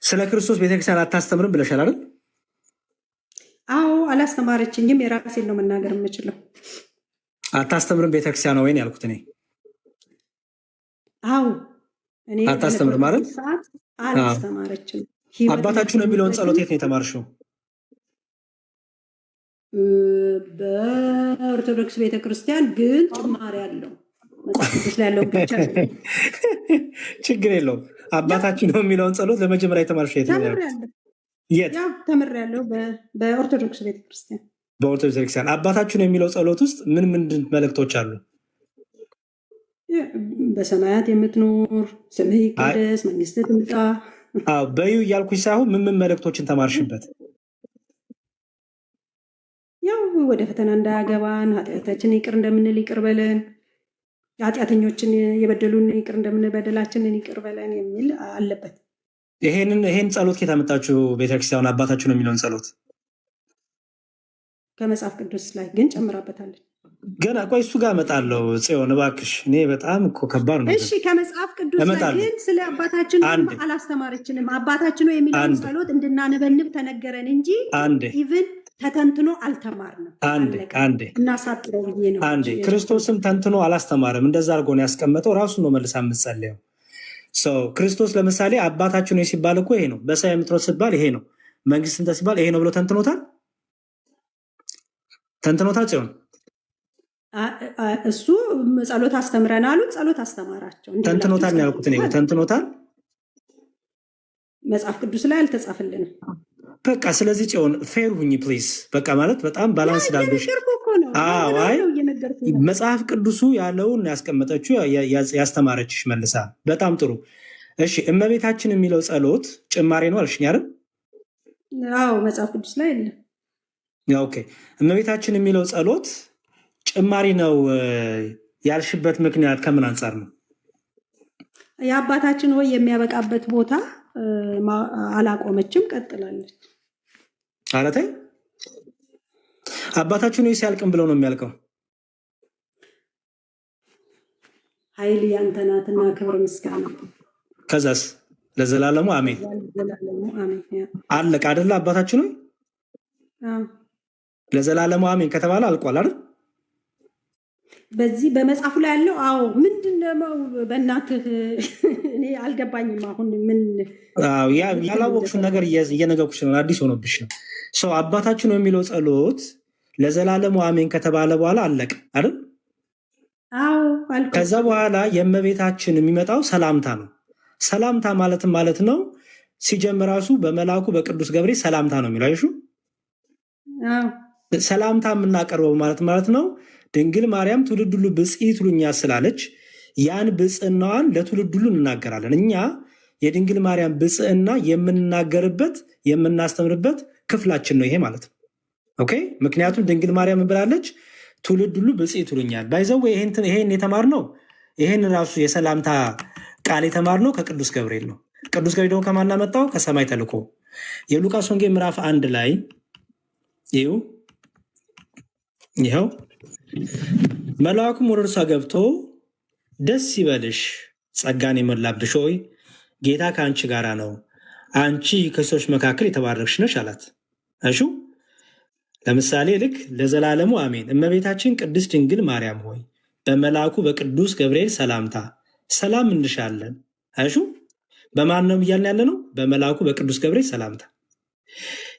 ስለ ክርስቶስ ቤተክርስቲያን አታስተምርም ብለሻል አይደል? አዎ አላስተማረችኝም። የራሴን ነው መናገር የምችለው። አታስተምርም ቤተክርስቲያን ወይን ያልኩት እኔ። አዎ እኔ አታስተምርም ማለት ሰዓት አላስተማረችም። አባታችሁ ነው የሚለውን ጸሎት የት ነው የተማርሽው? በኦርቶዶክስ ቤተክርስቲያን ግን ጭማሪ ያለው መጽሐፍ ቅዱስ ላይ ያለው ብቻ ችግር የለውም። አባታችሁ ነው የሚለውን ጸሎት ለመጀመሪያ የተማርሽው የት ነው? የት ተምሬያለሁ? በኦርቶዶክስ ቤተክርስቲያን። በኦርቶዶክስ ቤተክርስቲያን አባታችሁ ነው የሚለው ጸሎት ውስጥ ምን ምንድን መልእክቶች አሉ? በሰማያት የምትኖር ስምህ ይቀደስ፣ መንግስትህ ትምጣ። በዩ እያልኩሽ ሳይሆን ምን ምን መልእክቶችን ተማርሽበት? ያው ወደ ፈተና እንዳያገባን፣ ኃጢአታችን ይቅር እንደምንል ይቅር በለን፣ ኃጢአተኞችን የበደሉን ይቅር እንደምንል በደላችንን ይቅር በለን የሚል አለበት። ይሄን ጸሎት ከየት አመጣችሁ? ቤተክርስቲያን አባታችሁ ነው የሚለውን ጸሎት ከመጽሐፍ ቅዱስ ላይ ግን ጨምራበታለች። ገና ቆይ እሱ ጋር እመጣለሁ። ጽዮን እባክሽ፣ እኔ በጣም እኮ ከባድ ነው። እሺ ከመጽሐፍ ቅዱስ ላይ ግን ስለ አባታችን አላስተማረችንም። አባታችን ነው የሚለውን ጸሎት እንድናነበንብ ተነገረን እንጂ ኢቭን ተተንትኖ አልተማርንም። አንዴ እናሳጥረው ብዬ ነው። አንዴ ክርስቶስም ተንትኖ አላስተማርም። እንደዛ አድርጎ ነው ያስቀመጠው። ራሱን ነው መልሳ የምትጸልየው። ክርስቶስ ለምሳሌ አባታችን ነው ሲባል እኮ ይሄ ነው። በሰማይ የምትኖር ሲባል ይሄ ነው። መንግስት እንተ ሲባል ይሄ ነው ብሎ ተንትኖታል ጽዮን። እሱ ጸሎት አስተምረን አሉት። ጸሎት አስተማራቸው። ተንትኖታል ነው ያልኩት እኔ። ተንትኖታል መጽሐፍ ቅዱስ ላይ አልተጻፈልንም። በቃ ስለዚህ ጽዮን ፌር ሁኚ ፕሊዝ። በቃ ማለት በጣም ባላንስ ዳልሽ። መጽሐፍ ቅዱሱ ያለውን ያስቀመጠችው ያስተማረችሽ መልሳ። በጣም ጥሩ። እሺ እመቤታችን የሚለው ጸሎት ጭማሬ ነው አልሽኝ አይደል? አዎ መጽሐፍ ቅዱስ ላይ የለም። ኦኬ እመቤታችን የሚለው ጸሎት ጭማሪ ነው ያልሽበት ምክንያት ከምን አንጻር ነው? የአባታችን ሆይ የሚያበቃበት ቦታ አላቆመችም፣ ቀጥላለች። አረታይ አባታችን ሆይ ሲያልቅም ብለው ነው የሚያልቀው። ኃይል ያንተ ናትና ክብር ምስጋና፣ ከዛስ ለዘላለሙ አሜን። አለቀ አይደለ? አባታችን ሆይ ለዘላለሙ አሜን ከተባለ አልቋል አይደል? በዚህ በመጽሐፉ ላይ ያለው አዎ። ምንድነው በእናትህ እኔ አልገባኝም። አሁን ምን ያላወቅሽውን ነገር እየነገርኩሽ ነው። አዲስ ሆኖብሽ ነው። ሰው አባታችን ነው የሚለው ጸሎት ለዘላለሙ አሜን ከተባለ በኋላ አለቀ አይደል? አዎ። ከዛ በኋላ የእመቤታችን የሚመጣው ሰላምታ ነው። ሰላምታ ማለትም ማለት ነው ሲጀምር ራሱ በመልአኩ በቅዱስ ገብርኤል ሰላምታ ነው የሚለው አይሹ። ሰላምታ የምናቀርበው ማለት ነው ድንግል ማርያም ትውልድ ሁሉ ብፅዕት ይሉኛል ስላለች ያን ብፅዕናዋን ለትውልድ ሁሉ እንናገራለን። እኛ የድንግል ማርያም ብፅዕና የምንናገርበት የምናስተምርበት ክፍላችን ነው ይሄ ማለት ነው። ኦኬ። ምክንያቱም ድንግል ማርያም ብላለች ትውልድ ሁሉ ብፅዕት ይሉኛል። ባይዘው ይሄን የተማርነው ይሄን ራሱ የሰላምታ ቃል የተማርነው ከቅዱስ ገብርኤል ነው። ቅዱስ ገብርኤል ደግሞ ከማን መጣው? ከሰማይ ተልኮ። የሉቃስ ወንጌል ምዕራፍ 1 ላይ ይኸው መልአኩም ወደ እርሷ ገብቶ ደስ ይበልሽ ጸጋን የሞላብሽ ሆይ ጌታ ከአንቺ ጋር ነው፣ አንቺ ከሴቶች መካከል የተባረክሽ ነሽ አላት። እሹ ለምሳሌ ልክ ለዘላለሙ አሜን። እመቤታችን ቅድስት ድንግል ማርያም ሆይ በመልአኩ በቅዱስ ገብርኤል ሰላምታ ሰላም እንልሻለን። እሹ በማን ነው እያልን ያለ ነው? በመልአኩ በቅዱስ ገብርኤል ሰላምታ።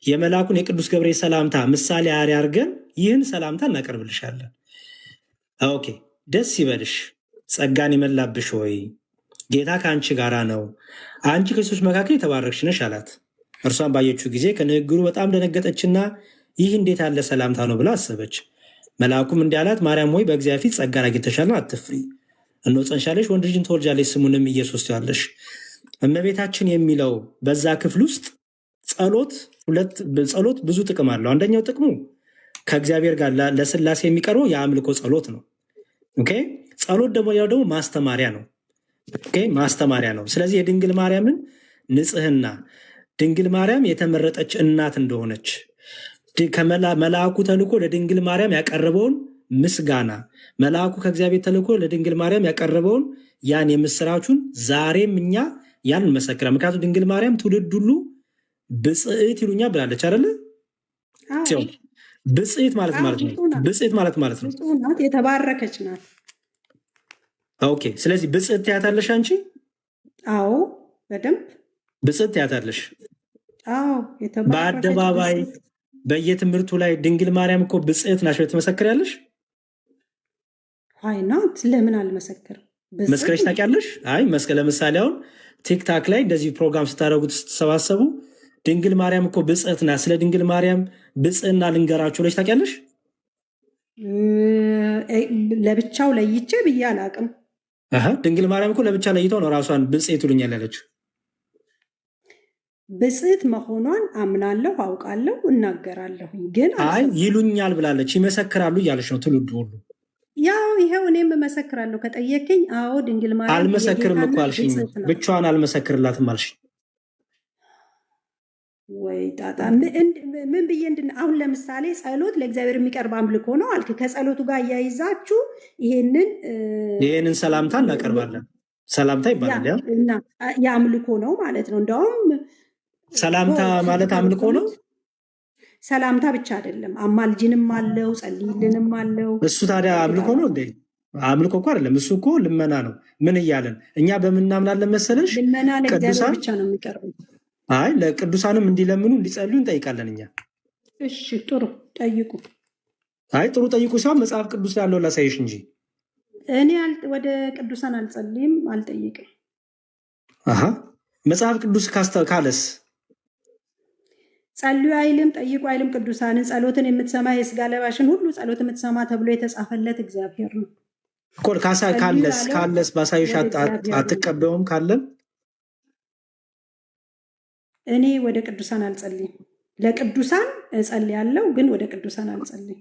የመልአኩን የቅዱስ ገብርኤል ሰላምታ ምሳሌ አርአያ አድርገን ይህን ሰላምታ እናቀርብልሻለን። ኦኬ። ደስ ይበልሽ ጸጋን የሞላብሽ ሆይ ጌታ ከአንቺ ጋራ ነው፣ አንቺ ከሴቶች መካከል የተባረክሽ ነሽ አላት። እርሷን ባየችው ጊዜ ከንግግሩ በጣም ደነገጠችና ይህ እንዴት ያለ ሰላምታ ነው ብላ አሰበች። መልአኩም እንዲህ አላት፣ ማርያም ሆይ በእግዚአብሔር ፊት ጸጋን አግኝተሻልና አትፍሪ። እነሆ ጸንሻለሽ፣ ወንድ ልጅን ትወልጃለሽ፣ ስሙንም ኢየሱስ ትዪዋለሽ። እመቤታችን የሚለው በዛ ክፍል ውስጥ ጸሎት ብዙ ጥቅም አለው። አንደኛው ጥቅሙ ከእግዚአብሔር ጋር ለስላሴ የሚቀርበው የአምልኮ ጸሎት ነው። ኦኬ። ጸሎት ደግሞ ያው ደግሞ ማስተማሪያ ነው። ኦኬ፣ ማስተማሪያ ነው። ስለዚህ የድንግል ማርያምን ንጽህና፣ ድንግል ማርያም የተመረጠች እናት እንደሆነች መልአኩ ተልኮ ለድንግል ማርያም ያቀረበውን ምስጋና፣ መልአኩ ከእግዚአብሔር ተልኮ ለድንግል ማርያም ያቀረበውን ያን የምስራቹን ዛሬም እኛ ያን እንመሰክራለን። ምክንያቱም ድንግል ማርያም ትውልድ ሁሉ ብጽዕት ይሉኛል ብላለች አይደለ? ሲሆን ብጽዕት ማለት ማለት ነው። ብጽዕት ማለት ማለት ነው ብፁዕ ናት፣ የተባረከች ናት። ኦኬ። ስለዚህ ብጽዕት ትያታለሽ አንቺ? አዎ በደንብ ብጽዕት ትያታለሽ። አዎ የተባረከች በአደባባይ ብጽዕት። በየትምህርቱ ላይ ድንግል ማርያም እኮ ብጽዕት ናሽ ብለሽ ትመሰክሪያለሽ? ዋይ ናት? ለምን አልመሰክርም? ብጽዕት መስክረሽ ነች። ታውቂያለሽ? አይ ለምሳሌ አሁን ቲክታክ ላይ እንደዚህ ፕሮግራም ስታደርጉት ስትሰባሰቡ ድንግል ማርያም እኮ ብጽዕት ናት፣ ስለ ድንግል ማርያም ብጽዕና ልንገራችሁ ብለሽ ታውቂያለሽ? ለብቻው ለይቼ ብዬ አላቅም። ድንግል ማርያም እኮ ለብቻ ለይተው ነው ራሷን ብጽዕት ይሉኛል ያለችው። ብጽዕት መሆኗን አምናለሁ፣ አውቃለሁ፣ እናገራለሁ። ግን አይ ይሉኛል ብላለች፣ ይመሰክራሉ እያለች ነው ትውልዱ ሁሉ። ያው ይኸው እኔም እመሰክራለሁ ከጠየቀኝ፣ አዎ ድንግል ማርያም አልመሰክርም እኮ የጌታ አልሽኝ፣ ብጽዕት ናት። ብቻዋን አልመሰክርላትም አልሽ። ወይ ጣጣ! ምን ብዬ አሁን ለምሳሌ ጸሎት ለእግዚአብሔር የሚቀርብ አምልኮ ነው አልክ። ከጸሎቱ ጋር እያይዛችሁ ይሄንን ሰላምታ እናቀርባለን። ሰላምታ ይባላል። ያ እና የአምልኮ ነው ማለት ነው። እንደውም ሰላምታ ማለት አምልኮ ነው። ሰላምታ ብቻ አይደለም፣ አማልጅንም አለው፣ ጸልይልንም አለው። እሱ ታዲያ አምልኮ ነው እንዴ? አምልኮ እኮ አይደለም፣ እሱ እኮ ልመና ነው። ምን እያለን እኛ በምናምናለን መሰለሽ? ልመና ለእግዚአብሔር ቅዱሳን ብቻ ነው የሚቀርበው። አይ ለቅዱሳንም እንዲለምኑ እንዲጸልዩ እንጠይቃለን እኛ። እሺ ጥሩ ጠይቁ። አይ ጥሩ ጠይቁ ሲሆን መጽሐፍ ቅዱስ ያለው ላሳይሽ እንጂ እኔ ወደ ቅዱሳን አልጸልይም፣ አልጠይቅም። መጽሐፍ ቅዱስ ካለስ ጸልዩ አይልም፣ ጠይቁ አይልም። ቅዱሳንን ጸሎትን የምትሰማ የስጋ ለባሽን ሁሉ ጸሎት የምትሰማ ተብሎ የተጻፈለት እግዚአብሔር ነው። ካለስ ባሳይሽ አትቀበውም? ካለን እኔ ወደ ቅዱሳን አልጸልይም። ለቅዱሳን እጸልያለሁ፣ ግን ወደ ቅዱሳን አልጸልይም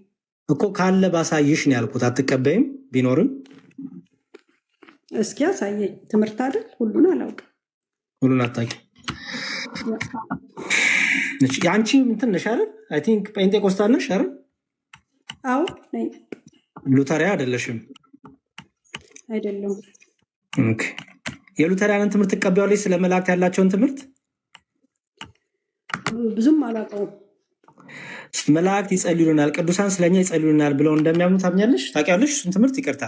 እኮ። ካለ ባሳይሽ ነው ያልኩት። አትቀበይም? ቢኖርም እስኪ አሳየኝ። ትምህርት አይደል? ሁሉን አላውቅም። ሁሉን አታውቂም። የአንቺ እንትን ነሽ አይደል? አይ ቲንክ ጴንጤቆስታል ነሽ አይደል? አዎ ነኝ። ሉተሪያ አይደለሽም? አይደለሁም። የሉተሪያንን ትምህርት ትቀበያለሽ? ስለ መላእክት ያላቸውን ትምህርት ብዙም አላውቀውም። መላእክት ይጸልዩልናል፣ ቅዱሳን ስለኛ ይጸልዩልናል ብለው እንደሚያምኑ ታምኛለሽ? ታውቂያለሽ እሱን ትምህርት? ይቅርታ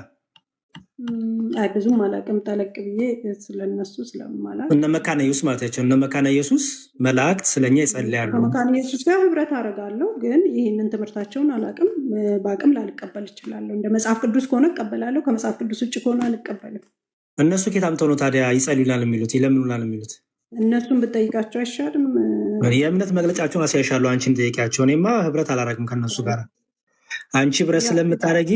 አይ ብዙም አላውቅም። ጠለቅ ብዬ ስለነሱ ስለማላውቅ እነ መካነ ኢየሱስ ማለታቸው እነ መካነ ኢየሱስ መላእክት ስለኛ ይጸልያሉ። ከመካነ ኢየሱስ ጋር ህብረት አደርጋለሁ፣ ግን ይህንን ትምህርታቸውን አላውቅም። በአቅም ላልቀበል እችላለሁ። እንደ መጽሐፍ ቅዱስ ከሆነ እቀበላለሁ፣ ከመጽሐፍ ቅዱስ ውጭ ከሆነ አልቀበልም። እነሱ ኬት አምጥተው ነው ታዲያ ይጸልዩልናል የሚሉት ይለምኑናል የሚሉት? እነሱን ብጠይቃቸው አይሻልም? የእምነት መግለጫቸውን አሳይሻለሁ። አንቺን ጠይቂያቸው። እኔማ ህብረት አላረግም ከነሱ ጋር። አንቺ ህብረት ስለምታደረጊ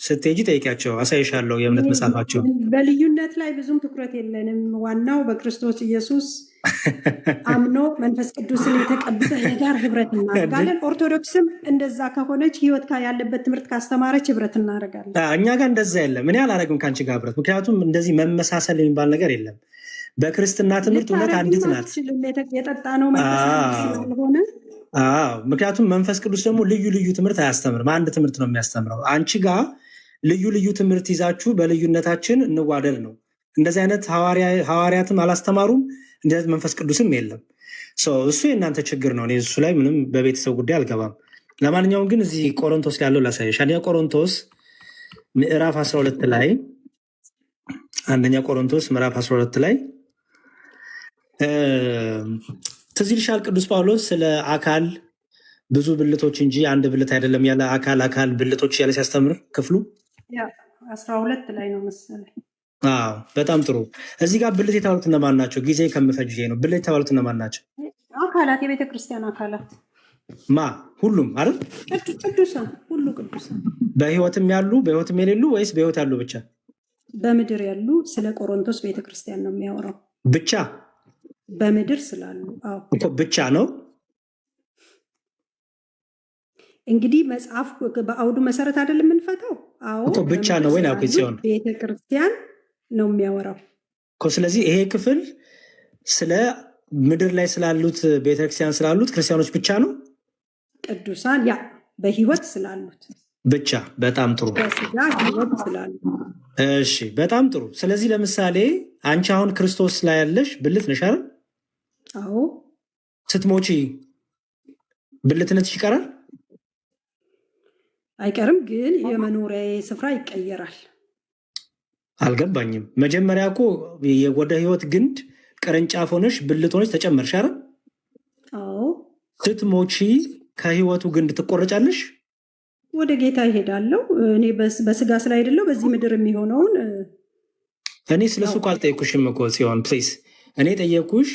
ስትሄጂ ጠይቂያቸው፣ አሳይሻለሁ የእምነት መጽሐፋቸው። በልዩነት ላይ ብዙም ትኩረት የለንም። ዋናው በክርስቶስ ኢየሱስ አምኖ መንፈስ ቅዱስን የተቀበለ ጋር ህብረት እናደርጋለን። ኦርቶዶክስም እንደዛ ከሆነች ህይወት ያለበት ትምህርት ካስተማረች ህብረት እናደርጋለን። እኛ ጋር እንደዛ የለም። እኔ አላረግም ከአንቺ ጋር ህብረት፣ ምክንያቱም እንደዚህ መመሳሰል የሚባል ነገር የለም። በክርስትና ትምህርት እውነት አንዲት ናት። የጠጣ ነው መንፈስ ስለሆነ ምክንያቱም መንፈስ ቅዱስ ደግሞ ልዩ ልዩ ትምህርት አያስተምርም፣ አንድ ትምህርት ነው የሚያስተምረው። አንቺ ጋር ልዩ ልዩ ትምህርት ይዛችሁ በልዩነታችን እንዋደድ ነው። እንደዚህ አይነት ሐዋርያትም አላስተማሩም፣ እንደዚህ አይነት መንፈስ ቅዱስም የለም። እሱ የእናንተ ችግር ነው። እኔ እሱ ላይ ምንም በቤተሰብ ጉዳይ አልገባም። ለማንኛውም ግን እዚህ ቆሮንቶስ ያለው ላሳየሽ። አንደኛ ቆሮንቶስ ምዕራፍ 12 ላይ አንደኛ ቆሮንቶስ ምዕራፍ 12 ላይ ትዝ ይልሻል ቅዱስ ጳውሎስ ስለ አካል ብዙ ብልቶች እንጂ አንድ ብልት አይደለም ያለ አካል ብልቶች ያለ ሲያስተምር ክፍሉ 12 ላይ ነው መሰለኝ። በጣም ጥሩ። እዚህ ጋር ብልት የተባሉት እነማን ናቸው? ጊዜ ከምፈጅ ነው። ብልት የተባሉት እነማን ናቸው? አካላት፣ የቤተ ክርስቲያን አካላት ሁሉም አይደል? ቅዱሳን፣ ሁሉ ቅዱሳን በህይወትም ያሉ በህይወትም የሌሉ ወይስ በህይወት ያሉ ብቻ? በምድር ያሉ። ስለ ቆሮንቶስ ቤተክርስቲያን ነው የሚያወራው። ብቻ በምድር ስላሉ እኮ ብቻ ነው። እንግዲህ መጽሐፍ በአውዱ መሰረት አይደለም የምንፈታው። እኮ ብቻ ነው ወይ? ሲሆን ቤተክርስቲያን ነው የሚያወራው እኮ። ስለዚህ ይሄ ክፍል ስለ ምድር ላይ ስላሉት ቤተክርስቲያን ስላሉት ክርስቲያኖች ብቻ ነው። ቅዱሳን በህይወት ስላሉት ብቻ። በጣም ጥሩ። በስጋ ህይወት ስላለ እሺ፣ በጣም ጥሩ። ስለዚህ ለምሳሌ አንቺ አሁን ክርስቶስ ላይ ያለሽ ብልት ነሽ አይደል? አዎ ስትሞቺ ብልትነትሽ ይቀራል? አይቀርም፣ ግን የመኖሪያ ስፍራ ይቀየራል። አልገባኝም። መጀመሪያ እኮ ወደ ህይወት ግንድ ቅርንጫፍ ሆነሽ ብልት ሆነሽ ተጨመርሽ አይደል? አዎ ስትሞቺ ከህይወቱ ግንድ ትቆረጫለሽ? ወደ ጌታ ይሄዳለሁ። እኔ በስጋ ስላይደለው በዚህ ምድር የሚሆነውን እኔ ስለሱ እኮ አልጠየኩሽም እኮ ሲሆን ፕሊዝ፣ እኔ ጠየኩሽ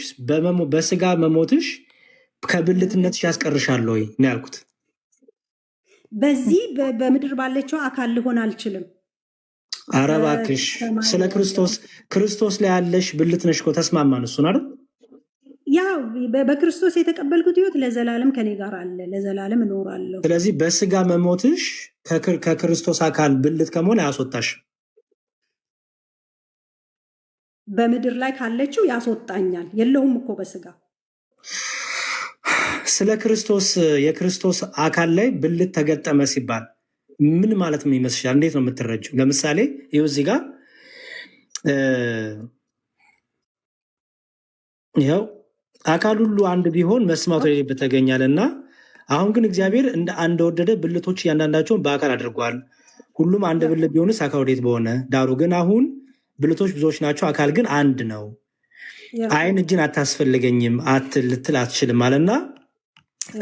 በስጋ መሞትሽ ከብልትነትሽ ያስቀርሻል ወይ ነው ያልኩት። በዚህ በምድር ባለችው አካል ልሆን አልችልም። ኧረ እባክሽ ስለ ክርስቶስ ላይ ያለሽ ብልት ነሽ እኮ ተስማማን። እሱን አይደል? ያው በክርስቶስ የተቀበልኩት ህይወት ለዘላለም ከኔ ጋር አለ፣ ለዘላለም እኖራለሁ። ስለዚህ በስጋ መሞትሽ ከክርስቶስ አካል ብልት ከመሆን አያስወጣሽ። በምድር ላይ ካለችው ያስወጣኛል። የለውም እኮ በስጋ ስለ የክርስቶስ አካል ላይ ብልት ተገጠመ ሲባል ምን ማለት ነው ይመስልሻል? እንዴት ነው የምትረጂው? ለምሳሌ ይኸው እዚህ ጋር ይኸው አካል ሁሉ አንድ ቢሆን መስማቱ የሌለበት ተገኛል እና አሁን ግን እግዚአብሔር እንደወደደ ብልቶች እያንዳንዳቸውን በአካል አድርጓል። ሁሉም አንድ ብልት ቢሆንስ አካል ወዴት በሆነ። ዳሩ ግን አሁን ብልቶች ብዙዎች ናቸው፣ አካል ግን አንድ ነው። ዓይን እጅን አታስፈልገኝም ልትል አትችልም አለና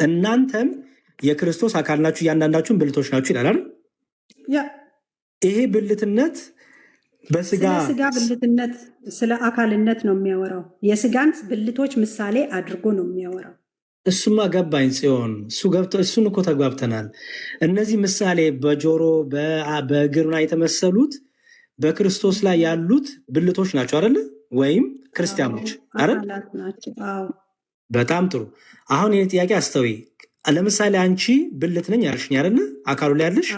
እናንተም የክርስቶስ አካል ናችሁ፣ እያንዳንዳችሁን ብልቶች ናችሁ ይላል። ይሄ ብልትነት በስጋ ብልትነት ስለ አካልነት ነው የሚያወራው። የስጋን ብልቶች ምሳሌ አድርጎ ነው የሚያወራው። እሱማ ገባኝ ጽዮን፣ እሱን እኮ ተግባብተናል። እነዚህ ምሳሌ በጆሮ በእግርና የተመሰሉት በክርስቶስ ላይ ያሉት ብልቶች ናቸው አይደለ? ወይም ክርስቲያኖች አይደል? በጣም ጥሩ። አሁን ይህ ጥያቄ አስተዊ። ለምሳሌ አንቺ ብልት ነኝ ያልሽኝ አይደለ? አካሉ ላይ ያለሽ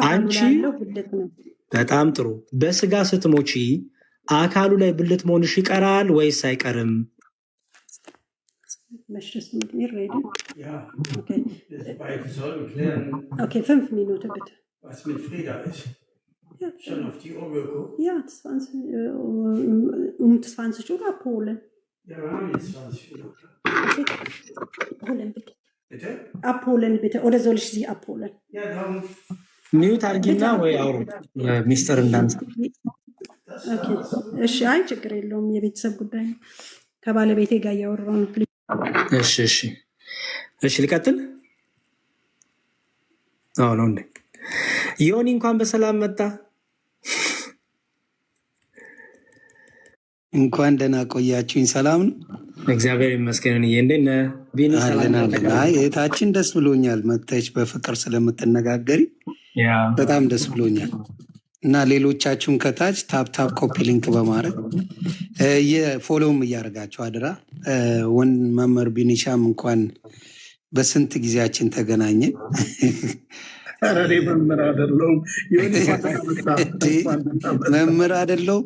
አንቺ። በጣም ጥሩ። በስጋ ስትሞቺ አካሉ ላይ ብልት መሆንሽ ይቀራል ወይስ አይቀርም? Okay, 5 Minuten bitte. Was mit Frieda ist. Ja, schon auf die Uhr geguckt? Ja, 20 Uhr abholen. Ja, wir haben jetzt 20 Uhr. Okay. Abholen bitte. Bitte? Abholen bitte. Oder soll ich Sie abholen? Ja, darum. ሚዩት አርጊና ወይ አውሩ ሚስጥር እንዳንሳ። እሺ፣ አይ ችግር የለውም። የቤተሰብ ጉዳይ ነው። ከባለቤቴ ጋር እያወራሁ ነው። እሺ ልቀጥል። አዎ ነው እንዴ? ዮኒ እንኳን በሰላም መጣ። እንኳን ደህና ቆያችሁኝ። ሰላም ነው? እግዚአብሔር ይመስገን። እንዴት ነህ ቢኒ? እህታችን ደስ ብሎኛል መጥተሽ በፍቅር ስለምትነጋገሪ በጣም ደስ ብሎኛል። እና ሌሎቻችሁም ከታች ታፕታፕ ኮፒ ሊንክ በማድረግ የፎሎውም እያደረጋችሁ አድራ። ወንድ መምህር ቢኒሻም እንኳን በስንት ጊዜያችን ተገናኘን። መምህር አይደለሁም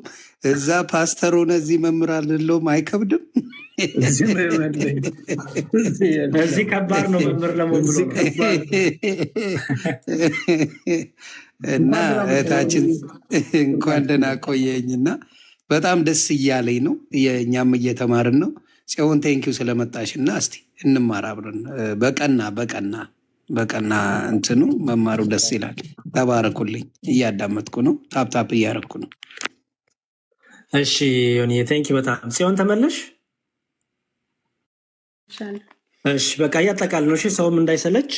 እዛ ፓስተር ሆነ እዚህ መምህር አይደለሁም። አይከብድም? እዚህ ከባድ ነው መምህር ለመሆን ብሎ እና እህታችን እንኳን ደህና ቆየኝና በጣም ደስ እያለኝ ነው። እኛም እየተማርን ነው። ጽዮን ቴንኪው ስለመጣሽ እና እስቲ እንማር አብረን በቀና እንትኑ መማሩ ደስ ይላል። ተባረኩልኝ። እያዳመጥኩ ነው። ታፕታፕ እያረኩ ነው። እሺ ዮኒ ቴንኪው በጣም። ጽዮን ተመለሽ። እሺ በቃ እያጠቃል ነው። እሺ ሰውም እንዳይሰለች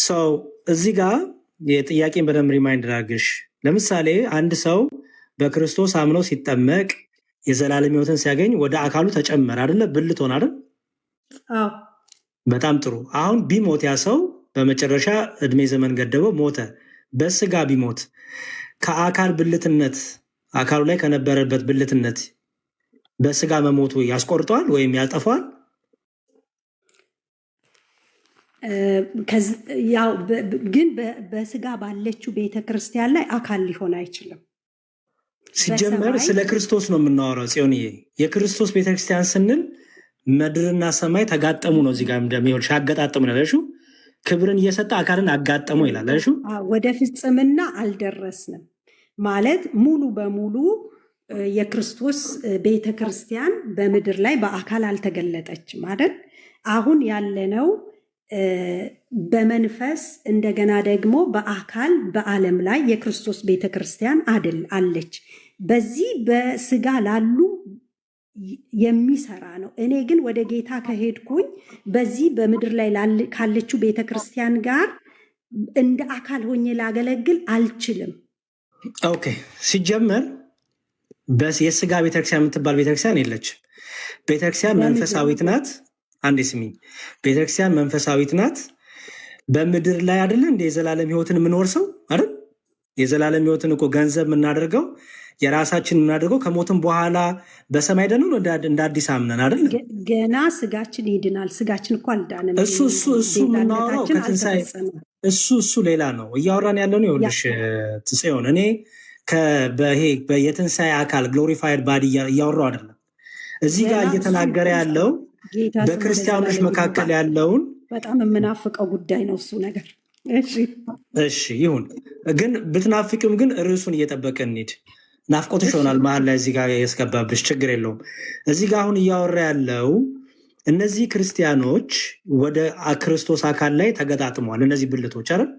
ሰው እዚህ ጋር የጥያቄን በደንብ ሪማይንድ አድርግሽ። ለምሳሌ አንድ ሰው በክርስቶስ አምኖ ሲጠመቅ የዘላለም ሕይወትን ሲያገኝ ወደ አካሉ ተጨመረ አይደለ? ብልት ሆነ አይደል? በጣም ጥሩ። አሁን ቢሞት ያ ሰው በመጨረሻ እድሜ ዘመን ገደበው ሞተ። በስጋ ቢሞት ከአካል ብልትነት አካሉ ላይ ከነበረበት ብልትነት በስጋ መሞቱ ያስቆርጠዋል ወይም ያጠፋዋል? ያው ግን በስጋ ባለችው ቤተክርስቲያን ላይ አካል ሊሆን አይችልም። ሲጀመር ስለ ክርስቶስ ነው የምናወራው ጽዮንዬ። የክርስቶስ ቤተክርስቲያን ስንል ምድርና ሰማይ ተጋጠሙ ነው። እዚህ ጋር እንደሚሆን ሻገጣጥም ነው። ክብርን እየሰጠ አካልን አጋጠመው ይላል። እሺ ወደ ፍጽምና አልደረስንም ማለት ሙሉ በሙሉ የክርስቶስ ቤተ ክርስቲያን በምድር ላይ በአካል አልተገለጠችም አይደል? አሁን ያለነው በመንፈስ እንደገና ደግሞ በአካል በዓለም ላይ የክርስቶስ ቤተ ክርስቲያን አለች። በዚህ በስጋ ላሉ የሚሰራ ነው። እኔ ግን ወደ ጌታ ከሄድኩኝ በዚህ በምድር ላይ ካለችው ቤተ ክርስቲያን ጋር እንደ አካል ሆኜ ላገለግል አልችልም። ኦኬ፣ ሲጀመር የስጋ ቤተክርስቲያን የምትባል ቤተክርስቲያን የለችም። ቤተክርስቲያን መንፈሳዊት ናት። አንዴ ስሚኝ፣ ቤተክርስቲያን መንፈሳዊት ናት። በምድር ላይ አይደለ እንደ የዘላለም ህይወትን የምንወርሰው አይደል? የዘላለም ህይወትን እኮ ገንዘብ የምናደርገው የራሳችን የምናደርገው ከሞትም በኋላ በሰማይ ደኑ እንደ አዲስ አምነን አይደል? ገና ስጋችን ይድናል። ስጋችን እኮ አልዳንም። እሱ የምናወራው ከትንሣኤ እሱ ሌላ ነው። እያወራን ያለው ነው። ይኸውልሽ ትጽዮን፣ እኔ የትንሣኤ አካል ግሎሪፋይድ ባዲ እያወራው አይደለም። እዚህ ጋር እየተናገረ ያለው በክርስቲያኖች መካከል ያለውን በጣም የምናፍቀው ጉዳይ ነው እሱ ነገር። እሺ ይሁን፣ ግን ብትናፍቂውም ግን ርዕሱን እየጠበቀ እንሂድ። ናፍቆትሽ ይሆናል መሀል ላይ እዚህ ጋር ያስገባብሽ፣ ችግር የለውም። እዚህ ጋር አሁን እያወራ ያለው እነዚህ ክርስቲያኖች ወደ ክርስቶስ አካል ላይ ተገጣጥመዋል። እነዚህ ብልቶች አይደል?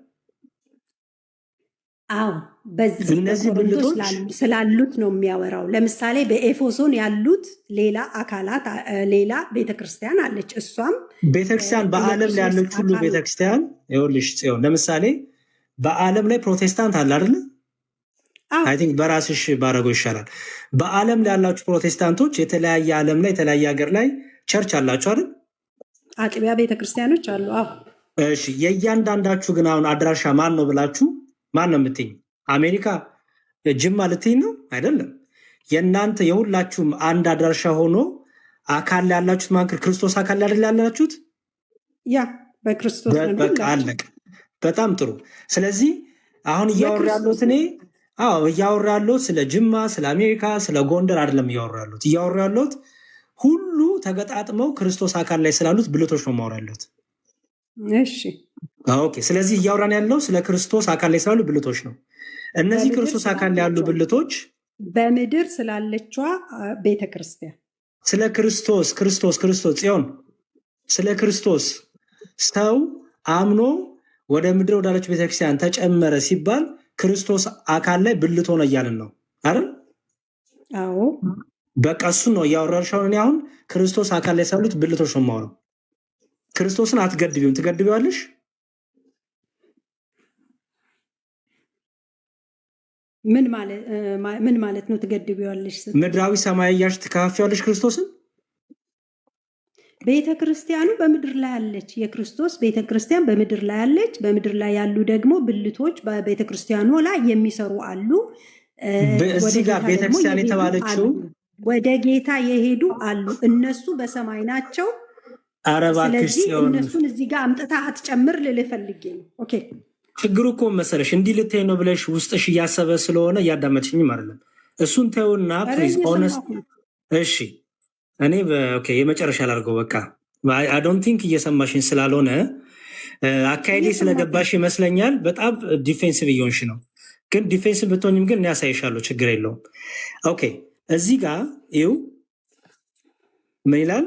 አዎ፣ በዚህ ብልቶች ስላሉት ነው የሚያወራው። ለምሳሌ በኤፌሶን ያሉት ሌላ አካላት ሌላ ቤተክርስቲያን አለች። እሷም ቤተክርስቲያን በዓለም ላይ ያለች ሁሉ ቤተክርስቲያን ይኸውልሽ ጽዮን፣ ለምሳሌ በዓለም ላይ ፕሮቴስታንት አለ አይደል? አይ ቲንክ በራስሽ ባረገው ይሻላል። በዓለም ላይ ያላችሁ ፕሮቴስታንቶች የተለያየ ዓለም ላይ የተለያየ ሀገር ላይ ቸርች አላችሁ አይደል? አጥቢያ ቤተክርስቲያኖች አሉ። አዎ። እሺ፣ የእያንዳንዳችሁ ግን አሁን አድራሻ ማን ነው ብላችሁ ማን ነው የምትይኝ? አሜሪካ ጅማ ልትይኝ ነው? አይደለም። የእናንተ የሁላችሁም አንድ አድራሻ ሆኖ አካል ላይ ያላችሁት ማንከር ክርስቶስ አካል ላይ አይደል ያላችሁት? ያ በክርስቶስ በቃ አለቀ። በጣም ጥሩ። ስለዚህ አሁን እያወራ ያለሁት እኔ እያወራ ያለሁት ስለ ጅማ፣ ስለ አሜሪካ፣ ስለ ጎንደር አይደለም እያወራ ያለሁት። እያወራ ያለሁት ሁሉ ተገጣጥመው ክርስቶስ አካል ላይ ስላሉት ብልቶች ነው ማወራ ያለሁት። እሺ ኦኬ። ስለዚህ እያወራን ያለው ስለ ክርስቶስ አካል ላይ ስላሉ ብልቶች ነው። እነዚህ ክርስቶስ አካል ላይ ያሉ ብልቶች በምድር ስላለችዋ ቤተክርስቲያን ስለ ክርስቶስ ጽዮን፣ ስለ ክርስቶስ ሰው አምኖ ወደ ምድር ወዳለች ቤተክርስቲያን ተጨመረ ሲባል ክርስቶስ አካል ላይ ብልት ሆነ እያልን ነው አይደል? አዎ፣ በቃ እሱን ነው እያወራሻው። እኔ አሁን ክርስቶስ አካል ላይ ስላሉት ብልቶች ነው የማወራው። ክርስቶስን አትገድቢውም። ትገድቢዋለሽ? ምን ማለት ነው ትገድቢዋለሽ? ምድራዊ ሰማያዊ እያልሽ ትከፋፊዋለሽ ክርስቶስን። ቤተክርስቲያኑ በምድር ላይ አለች። የክርስቶስ ቤተክርስቲያን በምድር ላይ አለች። በምድር ላይ ያሉ ደግሞ ብልቶች በቤተክርስቲያኑ ላይ የሚሰሩ አሉ። እዚህ ጋር ቤተክርስቲያን የተባለችው ወደ ጌታ የሄዱ አሉ። እነሱ በሰማይ ናቸው። ስለዚህ እነሱን እዚህ ጋር አምጥታ አትጨምር ልልህ ፈልጌ ነው። ኦኬ፣ ችግሩ እኮ መሰለሽ እንዲህ ልትይ ነው ብለሽ ውስጥሽ እያሰበ ስለሆነ እያዳመጥሽኝም አይደለም። እሱን ተይውና ፕሊዝ ሆነስት። እሺ እኔ የመጨረሻ ላድርገው። በቃ አይ ዶንት ቲንክ እየሰማሽኝ ስላልሆነ አካሄዴ ስለገባሽ ይመስለኛል። በጣም ዲፌንሲቭ እየሆንሽ ነው። ግን ዲፌንሲቭ ብትሆኝም ግን እኔ ያሳይሻለሁ፣ ችግር የለውም። ኦኬ፣ እዚህ ጋር ይኸው ምን ይላል?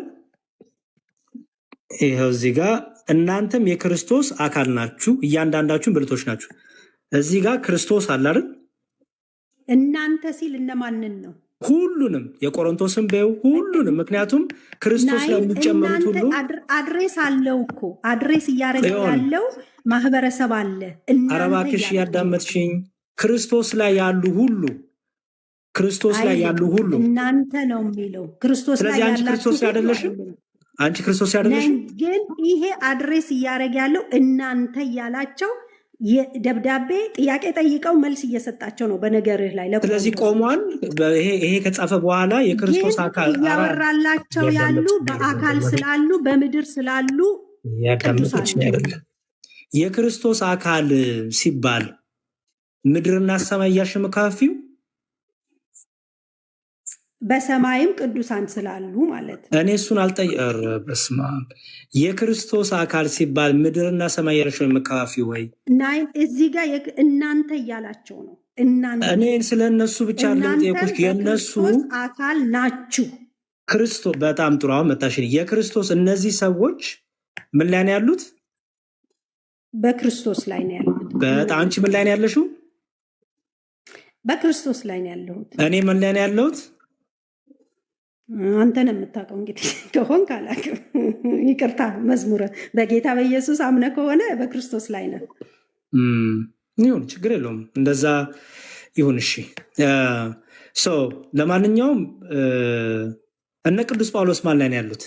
ይኸው እዚህ ጋር እናንተም የክርስቶስ አካል ናችሁ፣ እያንዳንዳችሁን ብልቶች ናችሁ። እዚህ ጋር ክርስቶስ አለ አይደል? እናንተ ሲል እነማንን ነው? ሁሉንም፣ የቆሮንቶስን በይው ሁሉንም። ምክንያቱም ክርስቶስ ላይ የሚጨመሩት ሁሉ አድሬስ አለው እኮ አድሬስ እያደረገ ያለው ማህበረሰብ አለ። ኧረ እባክሽ ያዳመጥሽኝ። ክርስቶስ ላይ ያሉ ሁሉ እናንተ ነው የሚለው። ክርስቶስ ላይ አንቺ ክርስቶስ ያደለሽም አንቺ ክርስቶስ ያደለሽም። ግን ይሄ አድሬስ እያደረገ ያለው እናንተ እያላቸው ደብዳቤ ጥያቄ ጠይቀው መልስ እየሰጣቸው ነው በነገርህ ላይ። ስለዚህ ቆሟል። ይሄ ከጻፈ በኋላ የክርስቶስ አካል እያወራላቸው ያሉ በአካል ስላሉ በምድር ስላሉ ያዳመጠችኝ አይደለም። የክርስቶስ አካል ሲባል ምድርና ሰማይ እያሸመካፊው በሰማይም ቅዱሳን ስላሉ ማለት ነው። እኔ እሱን አልጠየር በስማ የክርስቶስ አካል ሲባል ምድርና ሰማይ ያለሽ መካፊ ወይ እዚህ ጋር እናንተ እያላቸው ነው። እኔ ስለ እነሱ ብቻ ለምጠየቁሽ የነሱ አካል ናችሁ። ክርስቶስ በጣም ጥሩ። አሁን መታሽን የክርስቶስ እነዚህ ሰዎች ምን ላይ ነው ያሉት? በክርስቶስ ላይ ነው ያሉት። በጣም አንቺ ምን ላይ ነው ያለሽው? በክርስቶስ ላይ ነው ያለሁት። እኔ ምን ላይ ነው ያለሁት? አንተ ነው የምታውቀው። እንግዲህ ከሆን ካላቅም ይቅርታ። መዝሙረ በጌታ በኢየሱስ አምነ ከሆነ በክርስቶስ ላይ ነው። ይሁን ችግር የለውም። እንደዛ ይሁን። እሺ ለማንኛውም እነ ቅዱስ ጳውሎስ ማን ላይ ነው ያሉት?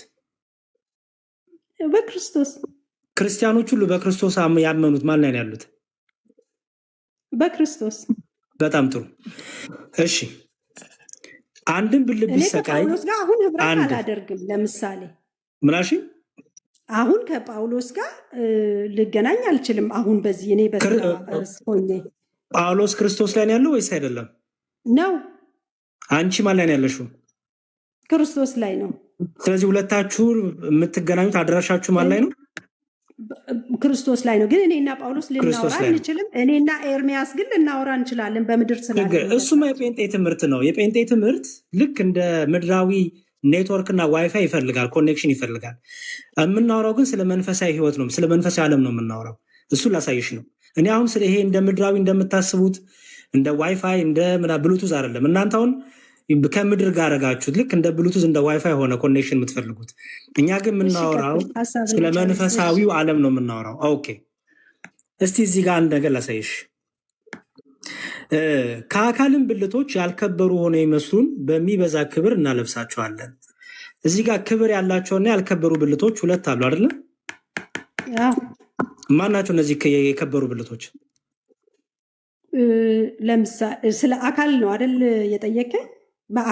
በክርስቶስ። ክርስቲያኖች ሁሉ በክርስቶስ ያመኑት ማን ላይ ነው ያሉት? በክርስቶስ። በጣም ጥሩ። እሺ አንድን ብልት ቢሰቃይ ከጳውሎስ ጋር አሁን ህብረት አላደርግም። ለምሳሌ ምናሽ አሁን ከጳውሎስ ጋር ልገናኝ አልችልም። አሁን በዚህ እኔ ሆኜ ጳውሎስ ክርስቶስ ላይ ነው ያለው ወይስ አይደለም? ነው። አንቺ ማን ላይ ነው ያለሽው? ክርስቶስ ላይ ነው። ስለዚህ ሁለታችሁ የምትገናኙት አድራሻችሁ ማን ላይ ነው? ክርስቶስ ላይ ነው። ግን እኔና ጳውሎስ ልናወራ አንችልም። እኔና ኤርሚያስ ግን ልናወራ እንችላለን በምድር ስላለ። እሱማ የጴንጤ ትምህርት ነው። የጴንጤ ትምህርት ልክ እንደ ምድራዊ ኔትወርክ እና ዋይፋይ ይፈልጋል፣ ኮኔክሽን ይፈልጋል። የምናወራው ግን ስለ መንፈሳዊ ህይወት ነው፣ ስለ መንፈሳዊ ዓለም ነው የምናወራው። እሱ ላሳይሽ ነው። እኔ አሁን ስለ ይሄ እንደ ምድራዊ እንደምታስቡት እንደ ዋይፋይ እንደ ብሉቱዝ አይደለም። እናንተ አሁን ከምድር ጋር አረጋችሁት። ልክ እንደ ብሉቱዝ እንደ ዋይፋይ ሆነ ኮኔክሽን የምትፈልጉት። እኛ ግን የምናወራው ስለ መንፈሳዊው ዓለም ነው የምናወራው። ኦኬ፣ እስቲ እዚህ ጋር አንድ ነገር ላሳይሽ። ከአካልም ብልቶች ያልከበሩ ሆነ ይመስሉን በሚበዛ ክብር እናለብሳቸዋለን። እዚህ ጋር ክብር ያላቸውና ያልከበሩ ብልቶች ሁለት አሉ አይደለ? ማን ናቸው እነዚህ የከበሩ ብልቶች? ለምሳሌ ስለ አካል ነው አይደል የጠየቀኝ?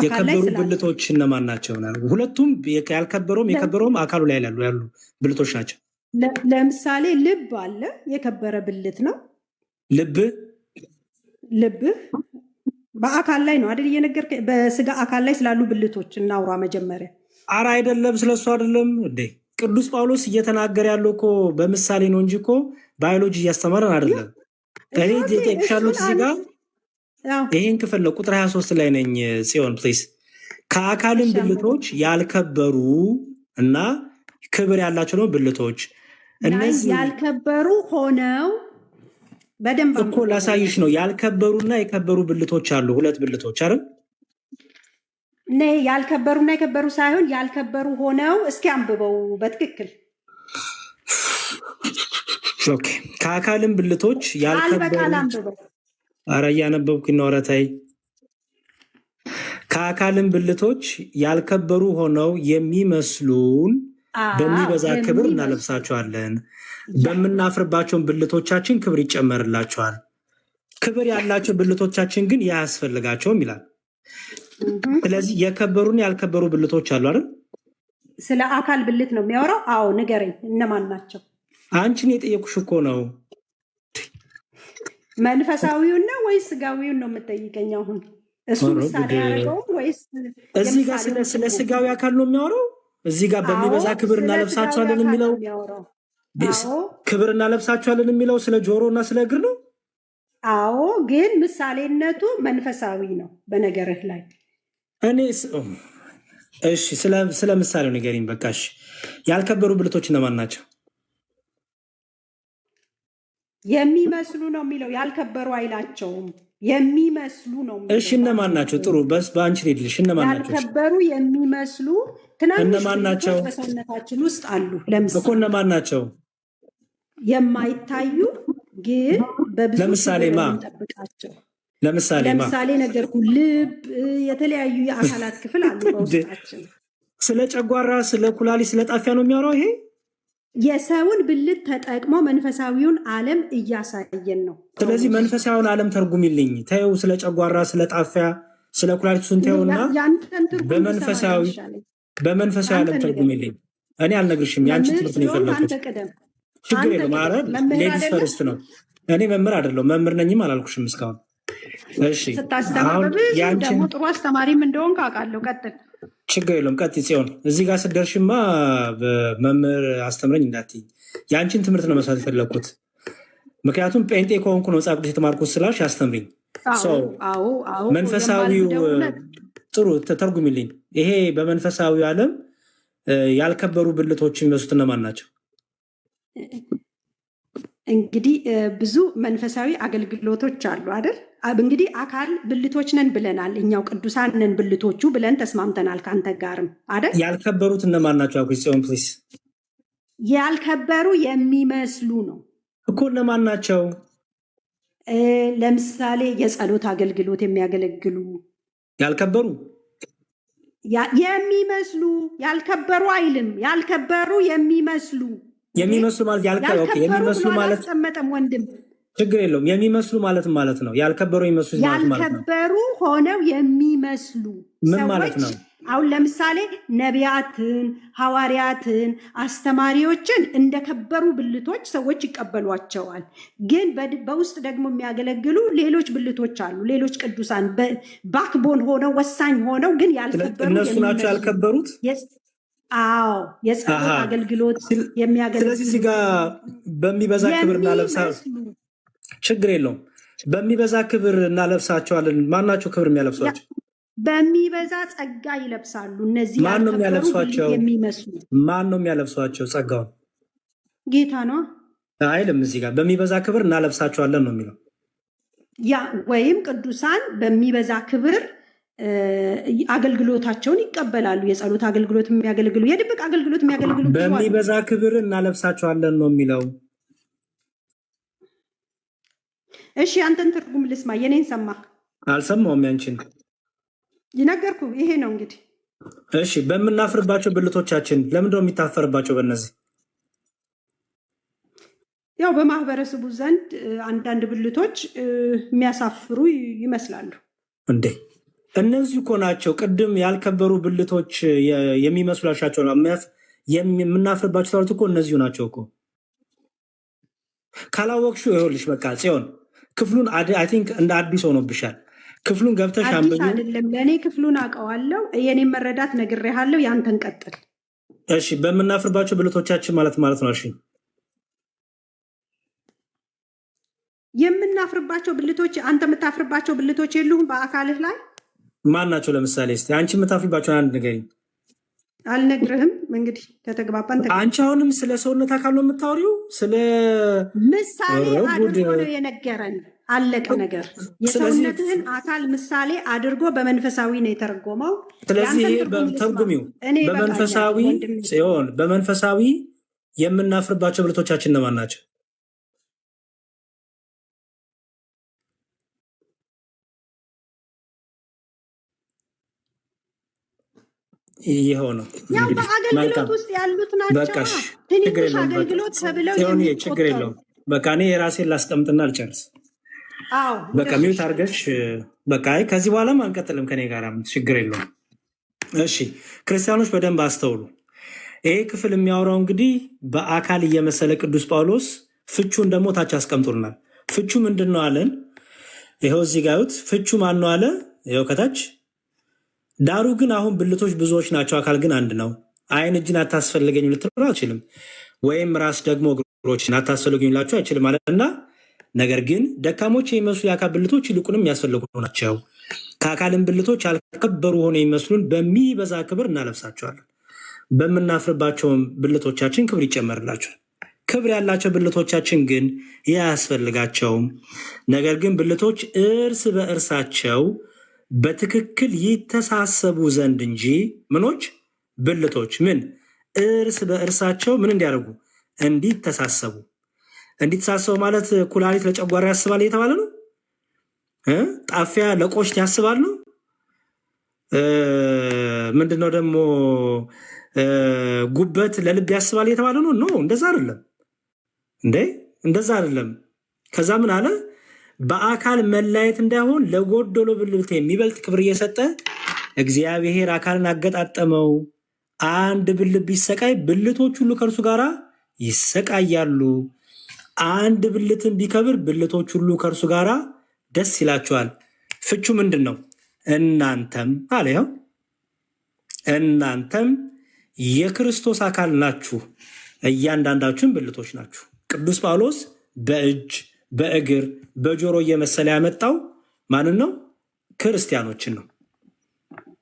የከበሩ ብልቶች እነማን ናቸው? ሁለቱም ያልከበረውም የከበረውም አካሉ ላይ ያሉ ብልቶች ናቸው። ለምሳሌ ልብ አለ፣ የከበረ ብልት ነው። ልብህ በአካል ላይ ነው አይደል እየነገርከኝ? በስጋ አካል ላይ ስላሉ ብልቶች እናውራ መጀመሪያ። አረ አይደለም፣ ስለሱ አይደለም እንዴ። ቅዱስ ጳውሎስ እየተናገረ ያለው እኮ በምሳሌ ነው እንጂ እኮ ባዮሎጂ እያስተማረን አይደለም። እኔ የጠቅሻሉት እዚህ ጋር ይህን ክፍል ነው። ቁጥር 23 ላይ ነኝ። ጽዮን ፕሊስ። ከአካልም ብልቶች ያልከበሩ እና ክብር ያላቸው ነው ብልቶች። እነዚህ ያልከበሩ ሆነው በደንብ እኮ ላሳይሽ ነው። ያልከበሩና የከበሩ ብልቶች አሉ፣ ሁለት ብልቶች አይደል? ያልከበሩና የከበሩ ሳይሆን ያልከበሩ ሆነው። እስኪ አንብበው በትክክል። ኦኬ። ከአካልም ብልቶች ያልከበሩ አረ እያነበብኩኝ ነው። ኧረ ተይ። ከአካልም ብልቶች ያልከበሩ ሆነው የሚመስሉን በሚበዛ ክብር እናለብሳቸዋለን። በምናፍርባቸውን ብልቶቻችን ክብር ይጨመርላቸዋል። ክብር ያላቸው ብልቶቻችን ግን ያስፈልጋቸውም ይላል። ስለዚህ የከበሩና ያልከበሩ ብልቶች አሉ አይደል? ስለ አካል ብልት ነው የሚያወራው። አዎ ንገረኝ፣ እነማን ናቸው? አንቺን የጠየቁሽ እኮ ነው። መንፈሳዊውን ነው ወይስ ስጋዊውን ነው የምጠይቀኝ? አሁን እሱ ምሳሌ ያደረገው ወይስ እዚህ ጋር ስለ ስጋዊ አካል ነው የሚያወራው? እዚህ ጋር በሚበዛ ክብር እናለብሳቸዋለን የሚለው ክብር እናለብሳቸዋለን የሚለው ስለ ጆሮ እና ስለ እግር ነው። አዎ፣ ግን ምሳሌነቱ መንፈሳዊ ነው በነገርህ ላይ። እሺ፣ ስለ ምሳሌው ንገሪኝ በቃ። እሺ፣ ያልከበሩ ብልቶች እነማን ናቸው? የሚመስሉ ነው የሚለው፣ ያልከበሩ አይላቸውም። የሚመስሉ ነው የሚለው። እሺ፣ እነማን ናቸው? ጥሩ፣ በአንቺ ሄድልሽ። እነማን ናቸው? ያልከበሩ የሚመስሉ ትናንሽ ናቸው በሰውነታችን ውስጥ አሉ። ለምሳሌ እኮ እነማን ናቸው? የማይታዩ ግን በብዙ ለምሳሌ ነገርኩ። ልብ፣ የተለያዩ የአካላት ክፍል አሉ በውስጣችን። ስለ ጨጓራ፣ ስለ ኩላሊት፣ ስለ ጣፊያ ነው የሚያወራው ይሄ። የሰውን ብልት ተጠቅሞ መንፈሳዊውን ዓለም እያሳየን ነው። ስለዚህ መንፈሳዊውን ዓለም ተርጉሚልኝ። ተይው፣ ስለ ጨጓራ፣ ስለ ጣፊያ፣ ስለ ኩላሊት ሱን ተይውና በመንፈሳዊ ዓለም ተርጉሚልኝ። እኔ አልነግርሽም፣ ያንቺ ትምህርት ነው የፈለኩት። ችግር የለም። ኧረ ሌዲስ ፈርስት ነው። እኔ መምህር አይደለሁም፣ መምህር ነኝም አላልኩሽም እስካሁን። እሺ ስታስተምር አሁን በብዙ ያንቺን ደግሞ ጥሩ አስተማሪም እንደሆንክ አውቃለሁ። ቀጥል። ችግር የለውም። ቀጥይ ጽዮን። እዚህ ጋር ስደርሽማ በመምህር አስተምረኝ እንዳትይኝ። ያንቺን ትምህርት ነው መስራት የፈለግኩት። ምክንያቱም ጴንጤ ከሆንኩ ነው መጽሐፍ ቅዱስ የተማርኩት ስላልሽ አስተምሪኝ። መንፈሳዊው ጥሩ ተተርጉሚልኝ። ይሄ በመንፈሳዊው ዓለም ያልከበሩ ብልቶች የሚመስሉት እነማን ናቸው? እንግዲህ ብዙ መንፈሳዊ አገልግሎቶች አሉ አይደል? እንግዲህ አካል ብልቶች ነን ብለናል። እኛው ቅዱሳን ነን ብልቶቹ ብለን ተስማምተናል ከአንተ ጋርም አይደል? ያልከበሩት እነማን ናቸው? አኩ ጽዮን ፕሊስ። ያልከበሩ የሚመስሉ ነው እኮ እነማን ናቸው? ለምሳሌ የጸሎት አገልግሎት የሚያገለግሉ ያልከበሩ የሚመስሉ ያልከበሩ አይልም። ያልከበሩ የሚመስሉ ማለት የሚመስሉ ማለት ወንድም ችግር የለውም። የሚመስሉ ማለት ነው። ያልከበሩ የሚመስሉ ያልከበሩ ሆነው የሚመስሉ ምን ማለት ነው? አሁን ለምሳሌ ነቢያትን፣ ሐዋርያትን፣ አስተማሪዎችን እንደከበሩ ብልቶች ሰዎች ይቀበሏቸዋል። ግን በውስጥ ደግሞ የሚያገለግሉ ሌሎች ብልቶች አሉ። ሌሎች ቅዱሳን ባክቦን ሆነው ወሳኝ ሆነው ግን ያልከበሩ እነሱ ናቸው ያልከበሩት። አዎ የጸሎት አገልግሎት የሚያገለግሉ። ስለዚህ እዚህ ጋር በሚበዛ ክብር እናለብሳቸው። ችግር የለውም። በሚበዛ ክብር እናለብሳቸዋለን። ማናቸው ክብር የሚያለብሷቸው? በሚበዛ ጸጋ ይለብሳሉ። እነዚህ ማን ነው የሚያለብሷቸው? የሚመስሉ ማን ነው የሚያለብሷቸው? ጸጋውን ጌታ ነው አይልም። እዚህ ጋር በሚበዛ ክብር እናለብሳቸዋለን ነው የሚለው። ያ ወይም ቅዱሳን በሚበዛ ክብር አገልግሎታቸውን ይቀበላሉ። የጸሎት አገልግሎት የሚያገለግሉ፣ የድብቅ አገልግሎት የሚያገለግሉ በሚበዛ ክብር እናለብሳቸዋለን ነው የሚለው። እሺ አንተን ትርጉም ልስማ። የኔን ሰማ? አልሰማውም። ያንቺን ይነገርኩ። ይሄ ነው እንግዲህ። እሺ በምናፍርባቸው ብልቶቻችን ለምንድን ነው የሚታፈርባቸው? በእነዚህ ያው በማህበረሰቡ ዘንድ አንዳንድ ብልቶች የሚያሳፍሩ ይመስላሉ። እንዴ እነዚህ እኮ ናቸው ቅድም ያልከበሩ ብልቶች የሚመስሉ አሻቸው ነው የምናፍርባቸው ተባሉት እኮ እነዚሁ ናቸው እኮ። ካላወቅሽው ይኸውልሽ በቃ ጽዮን ክፍሉን አይ ቲንክ እንደ አዲስ ሆኖብሻል። ክፍሉን ገብተሽ አንብቢ። አይደለም ለእኔ ክፍሉን አውቀዋለሁ። የኔን መረዳት ነግሬሃለሁ። ያንተን ቀጥል። እሺ በምናፍርባቸው ብልቶቻችን ማለት ነው። እሺ የምናፍርባቸው ብልቶች፣ አንተ የምታፍርባቸው ብልቶች የሉም በአካልህ ላይ? ማን ናቸው? ለምሳሌ እስኪ አንቺ የምታፍርባቸውን አንድ ንገሪኝ። አልነግርህም። እንግዲህ ከተግባባን አንቺ አሁንም ስለ ሰውነት አካል ነው የምታወሪው? ስለ ምሳሌ አድርጎ ነው የነገረን። አለቀ ነገር። የሰውነትህን አካል ምሳሌ አድርጎ በመንፈሳዊ ነው የተረጎመው። ስለዚህ ተርጉሚው በመንፈሳዊ ሲሆን በመንፈሳዊ የምናፍርባቸው ብልቶቻችን እነማን ናቸው? ይሄው ነው ያው በአገልግሎት ውስጥ ያሉት ናቸው። ትንሽ አገልግሎት ተብለው ችግር የለውም። በቃ እኔ የራሴን ላስቀምጥና አልጨርስ። በቃ ሚውት አድርገሽ በቃ ከዚህ በኋላም አንቀጥልም ከኔ ጋር ችግር የለውም። እሺ ክርስቲያኖች በደንብ አስተውሉ። ይሄ ክፍል የሚያወራው እንግዲህ በአካል እየመሰለ ቅዱስ ጳውሎስ ፍቹን ደግሞ ታች አስቀምጦልናል። ፍቹ ምንድን ነው አለን? ይኸው እዚህ ጋር ፍቹ ማን ነው አለ? ይኸው ከታች ዳሩ ግን አሁን ብልቶች ብዙዎች ናቸው፣ አካል ግን አንድ ነው። ዓይን እጅን አታስፈልገኝ ልትለው አልችልም፣ ወይም ራስ ደግሞ እግሮችን አታስፈልገኝ ላቸው አይችልም አለና፣ ነገር ግን ደካሞች የሚመስሉ የአካል ብልቶች ይልቁንም የሚያስፈልጉ ናቸው። ከአካልም ብልቶች ያልከበሩ ሆነ የሚመስሉን በሚበዛ ክብር እናለብሳቸዋለን። በምናፍርባቸውም ብልቶቻችን ክብር ይጨመርላቸዋል። ክብር ያላቸው ብልቶቻችን ግን ያስፈልጋቸውም። ነገር ግን ብልቶች እርስ በእርሳቸው በትክክል ይተሳሰቡ ዘንድ እንጂ ምኖች ብልቶች ምን እርስ በእርሳቸው ምን እንዲያደርጉ እንዲተሳሰቡ። እንዲተሳሰቡ ማለት ኩላሊት ለጨጓራ ያስባል እየተባለ ነው። ጣፊያ ለቆሽት ያስባል ነው። ምንድነው ደግሞ ጉበት ለልብ ያስባል እየተባለ ነው። ኖ እንደዛ አይደለም እንዴ፣ እንደዛ አይደለም። ከዛ ምን አለ? በአካል መለያየት እንዳይሆን ለጎደሎ ብልት የሚበልጥ ክብር እየሰጠ እግዚአብሔር አካልን አገጣጠመው። አንድ ብልት ቢሰቃይ ብልቶች ሁሉ ከእርሱ ጋር ይሰቃያሉ። አንድ ብልትን ቢከብር ብልቶች ሁሉ ከእርሱ ጋር ደስ ይላቸዋል። ፍቹ ምንድን ነው? እናንተም አለ ይኸው እናንተም የክርስቶስ አካል ናችሁ፣ እያንዳንዳችሁም ብልቶች ናችሁ። ቅዱስ ጳውሎስ በእጅ በእግር በጆሮ እየመሰለ ያመጣው ማንን ነው? ክርስቲያኖችን ነው።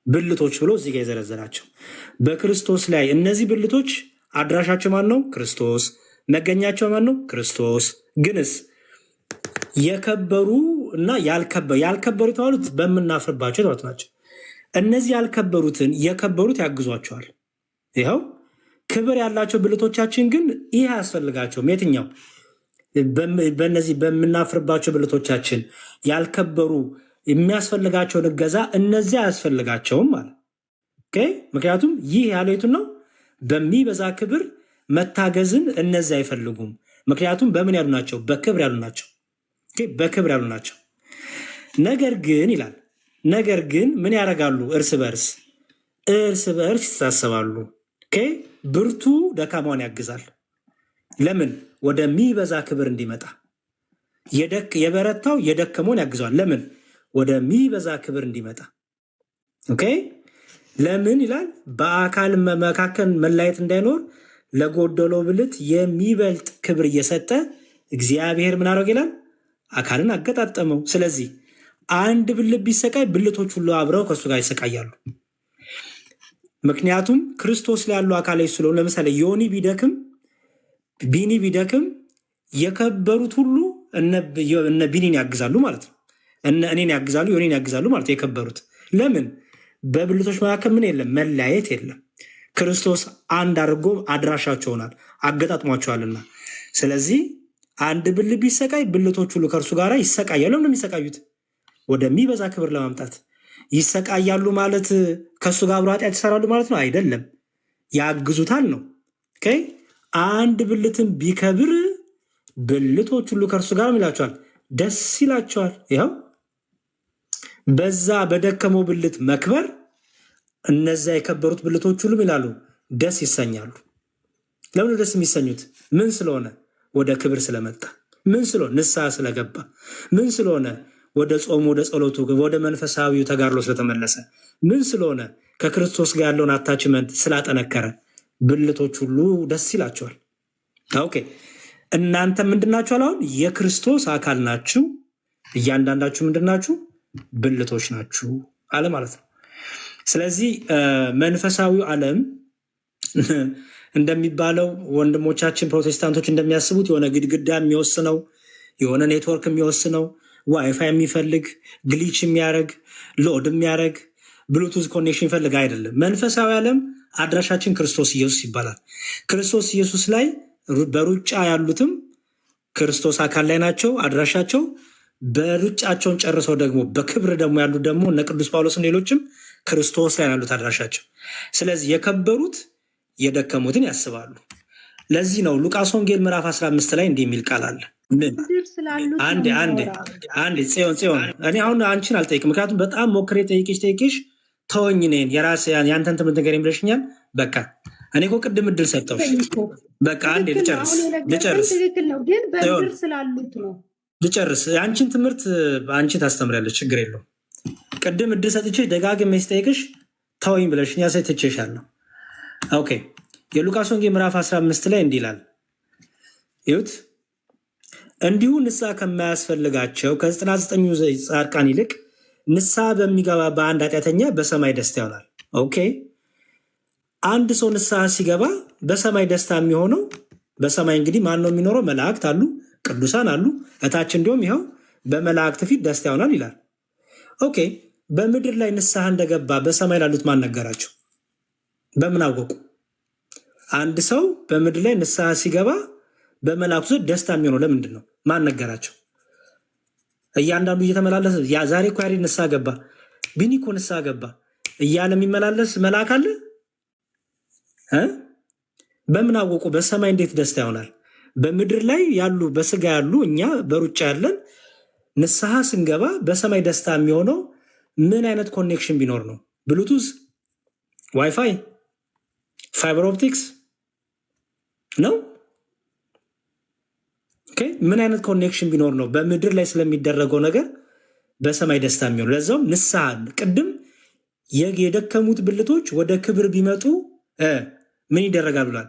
ብልቶች ብሎ እዚህ ጋር የዘረዘራቸው በክርስቶስ ላይ እነዚህ ብልቶች አድራሻቸው ማን ነው? ክርስቶስ። መገኛቸው ማን ነው? ክርስቶስ። ግንስ የከበሩ እና ያልከበሩ የተባሉት በምናፍርባቸው የተባሉት ናቸው። እነዚህ ያልከበሩትን የከበሩት ያግዟቸዋል። ይኸው ክብር ያላቸው ብልቶቻችን ግን ይህ አያስፈልጋቸውም። የትኛው? በእነዚህ በምናፍርባቸው ብልቶቻችን ያልከበሩ የሚያስፈልጋቸውን እገዛ እነዚህ አያስፈልጋቸውም ማለት። ምክንያቱም ይህ ያለው የቱን ነው? በሚበዛ ክብር መታገዝን እነዚህ አይፈልጉም። ምክንያቱም በምን ያሉ ናቸው? በክብር ያሉ ናቸው። በክብር ያሉ ናቸው። ነገር ግን ይላል ነገር ግን ምን ያደርጋሉ? እርስ በርስ ይተሳሰባሉ። ብርቱ ደካማውን ያግዛል። ለምን? ወደሚበዛ ክብር እንዲመጣ። የበረታው የደከመውን ያግዘዋል። ለምን? ወደሚበዛ ክብር እንዲመጣ። ለምን ይላል? በአካል መካከል መለያየት እንዳይኖር ለጎደለው ብልት የሚበልጥ ክብር እየሰጠ እግዚአብሔር ምን አደረገ ይላል? አካልን አገጣጠመው። ስለዚህ አንድ ብልት ቢሰቃይ ብልቶች ሁሉ አብረው ከእሱ ጋር ይሰቃያሉ። ምክንያቱም ክርስቶስ ላይ ያሉ አካሎች ስለሆኑ፣ ለምሳሌ ዮኒ ቢደክም ቢኒ ቢደክም የከበሩት ሁሉ እነ ቢኒን ያግዛሉ ማለት ነው። እነ እኔን ያግዛሉ፣ ዮኒን ያግዛሉ ማለት የከበሩት። ለምን? በብልቶች መካከል ምን የለም? መለያየት የለም። ክርስቶስ አንድ አድርጎ አድራሻቸው ሆናል፣ አገጣጥሟቸዋልና። ስለዚህ አንድ ብልት ቢሰቃይ ብልቶች ሁሉ ከእርሱ ጋር ይሰቃያሉ። ለምን የሚሰቃዩት? ወደሚበዛ ክብር ለማምጣት ይሰቃያሉ ማለት ከእሱ ጋር አብሮ ኃጢአት ይሰራሉ ማለት ነው? አይደለም፣ ያግዙታል ነው። አንድ ብልትን ቢከብር ብልቶች ሁሉ ከእርሱ ጋር ይላቸዋል፣ ደስ ይላቸዋል። ይኸው በዛ በደከመው ብልት መክበር እነዚያ የከበሩት ብልቶች ሁሉም ይላሉ ደስ ይሰኛሉ። ለምን ደስ የሚሰኙት? ምን ስለሆነ? ወደ ክብር ስለመጣ። ምን ስለሆነ? ንስሐ ስለገባ። ምን ስለሆነ? ወደ ጾሙ፣ ወደ ጸሎቱ፣ ወደ መንፈሳዊው ተጋድሎ ስለተመለሰ። ምን ስለሆነ? ከክርስቶስ ጋር ያለውን አታችመንት ስላጠነከረ ብልቶች ሁሉ ደስ ይላቸዋል። እናንተ ምንድናችሁ? አሁን የክርስቶስ አካል ናችሁ፣ እያንዳንዳችሁ ምንድናችሁ? ብልቶች ናችሁ አለ ማለት ነው። ስለዚህ መንፈሳዊው ዓለም እንደሚባለው ወንድሞቻችን ፕሮቴስታንቶች እንደሚያስቡት የሆነ ግድግዳ የሚወስነው የሆነ ኔትወርክ የሚወስነው ዋይፋይ የሚፈልግ ግሊች የሚያደርግ ሎድ የሚያደርግ ብሉቱዝ ኮኔክሽን ይፈልግ አይደለም። መንፈሳዊ ዓለም አድራሻችን ክርስቶስ ኢየሱስ ይባላል። ክርስቶስ ኢየሱስ ላይ በሩጫ ያሉትም ክርስቶስ አካል ላይ ናቸው አድራሻቸው። በሩጫቸውን ጨርሰው ደግሞ በክብር ደግሞ ያሉት ደግሞ እነ ቅዱስ ጳውሎስም ሌሎችም ክርስቶስ ላይ ያሉት አድራሻቸው። ስለዚህ የከበሩት የደከሙትን ያስባሉ። ለዚህ ነው ሉቃስ ወንጌል ምዕራፍ 15 ላይ እንዲህ የሚል ቃል አለ። አንዴ ጽዮን እኔ አሁን አንቺን አልጠይቅም፣ ምክንያቱም በጣም ሞክሬ ጠይቄሽ ተወኝ፣ እኔን ያንተን ትምህርት ነገር ይምለሽኛል። በቃ እኔ እኮ ቅድም እድል ሰጠሁሽ። በቃ አንዴ ልጨርስ። የአንቺን ትምህርት አንቺ ታስተምሪያለሽ፣ ችግር የለውም። ቅድም እድል ሰጥቼ ደጋግሜ ስጠይቅሽ ተወኝ ብለሽኛ ትቼሻለሁ። የሉቃስ ወንጌል ምዕራፍ 15 ላይ እንዲህ ይላል። ይሁት እንዲሁ ንስሐ ከማያስፈልጋቸው ከ99 ጻድቃን ይልቅ ንስሐ በሚገባ በአንድ ኃጢአተኛ በሰማይ ደስታ ይሆናል። አንድ ሰው ንስሐ ሲገባ በሰማይ ደስታ የሚሆነው፣ በሰማይ እንግዲህ ማን ነው የሚኖረው? መላእክት አሉ፣ ቅዱሳን አሉ። እታች እንዲሁም ይኸው በመላእክት ፊት ደስታ ይሆናል ይላል። በምድር ላይ ንስሐ እንደገባ በሰማይ ላሉት ማን ነገራቸው? በምን አወቁ? አንድ ሰው በምድር ላይ ንስሐ ሲገባ በመላእክቱ ዘንድ ደስታ የሚሆነው ለምንድን ነው? ማን ነገራቸው? እያንዳንዱ እየተመላለሰ ዛሬ እኮ ያሬድ ንስሐ ገባ፣ ቢኒ እኮ ንስሐ ገባ እያለ የሚመላለስ መልአክ አለ? በምን አወቁ? በሰማይ እንዴት ደስታ ይሆናል? በምድር ላይ ያሉ በስጋ ያሉ እኛ በሩጫ ያለን ንስሐ ስንገባ በሰማይ ደስታ የሚሆነው ምን አይነት ኮኔክሽን ቢኖር ነው? ብሉቱዝ፣ ዋይፋይ፣ ፋይበር ኦፕቲክስ ነው? ምን አይነት ኮኔክሽን ቢኖር ነው በምድር ላይ ስለሚደረገው ነገር በሰማይ ደስታ የሚሆኑ ለዛውም ንስሐ ቅድም የደከሙት ብልቶች ወደ ክብር ቢመጡ ምን ይደረጋል ብሏል።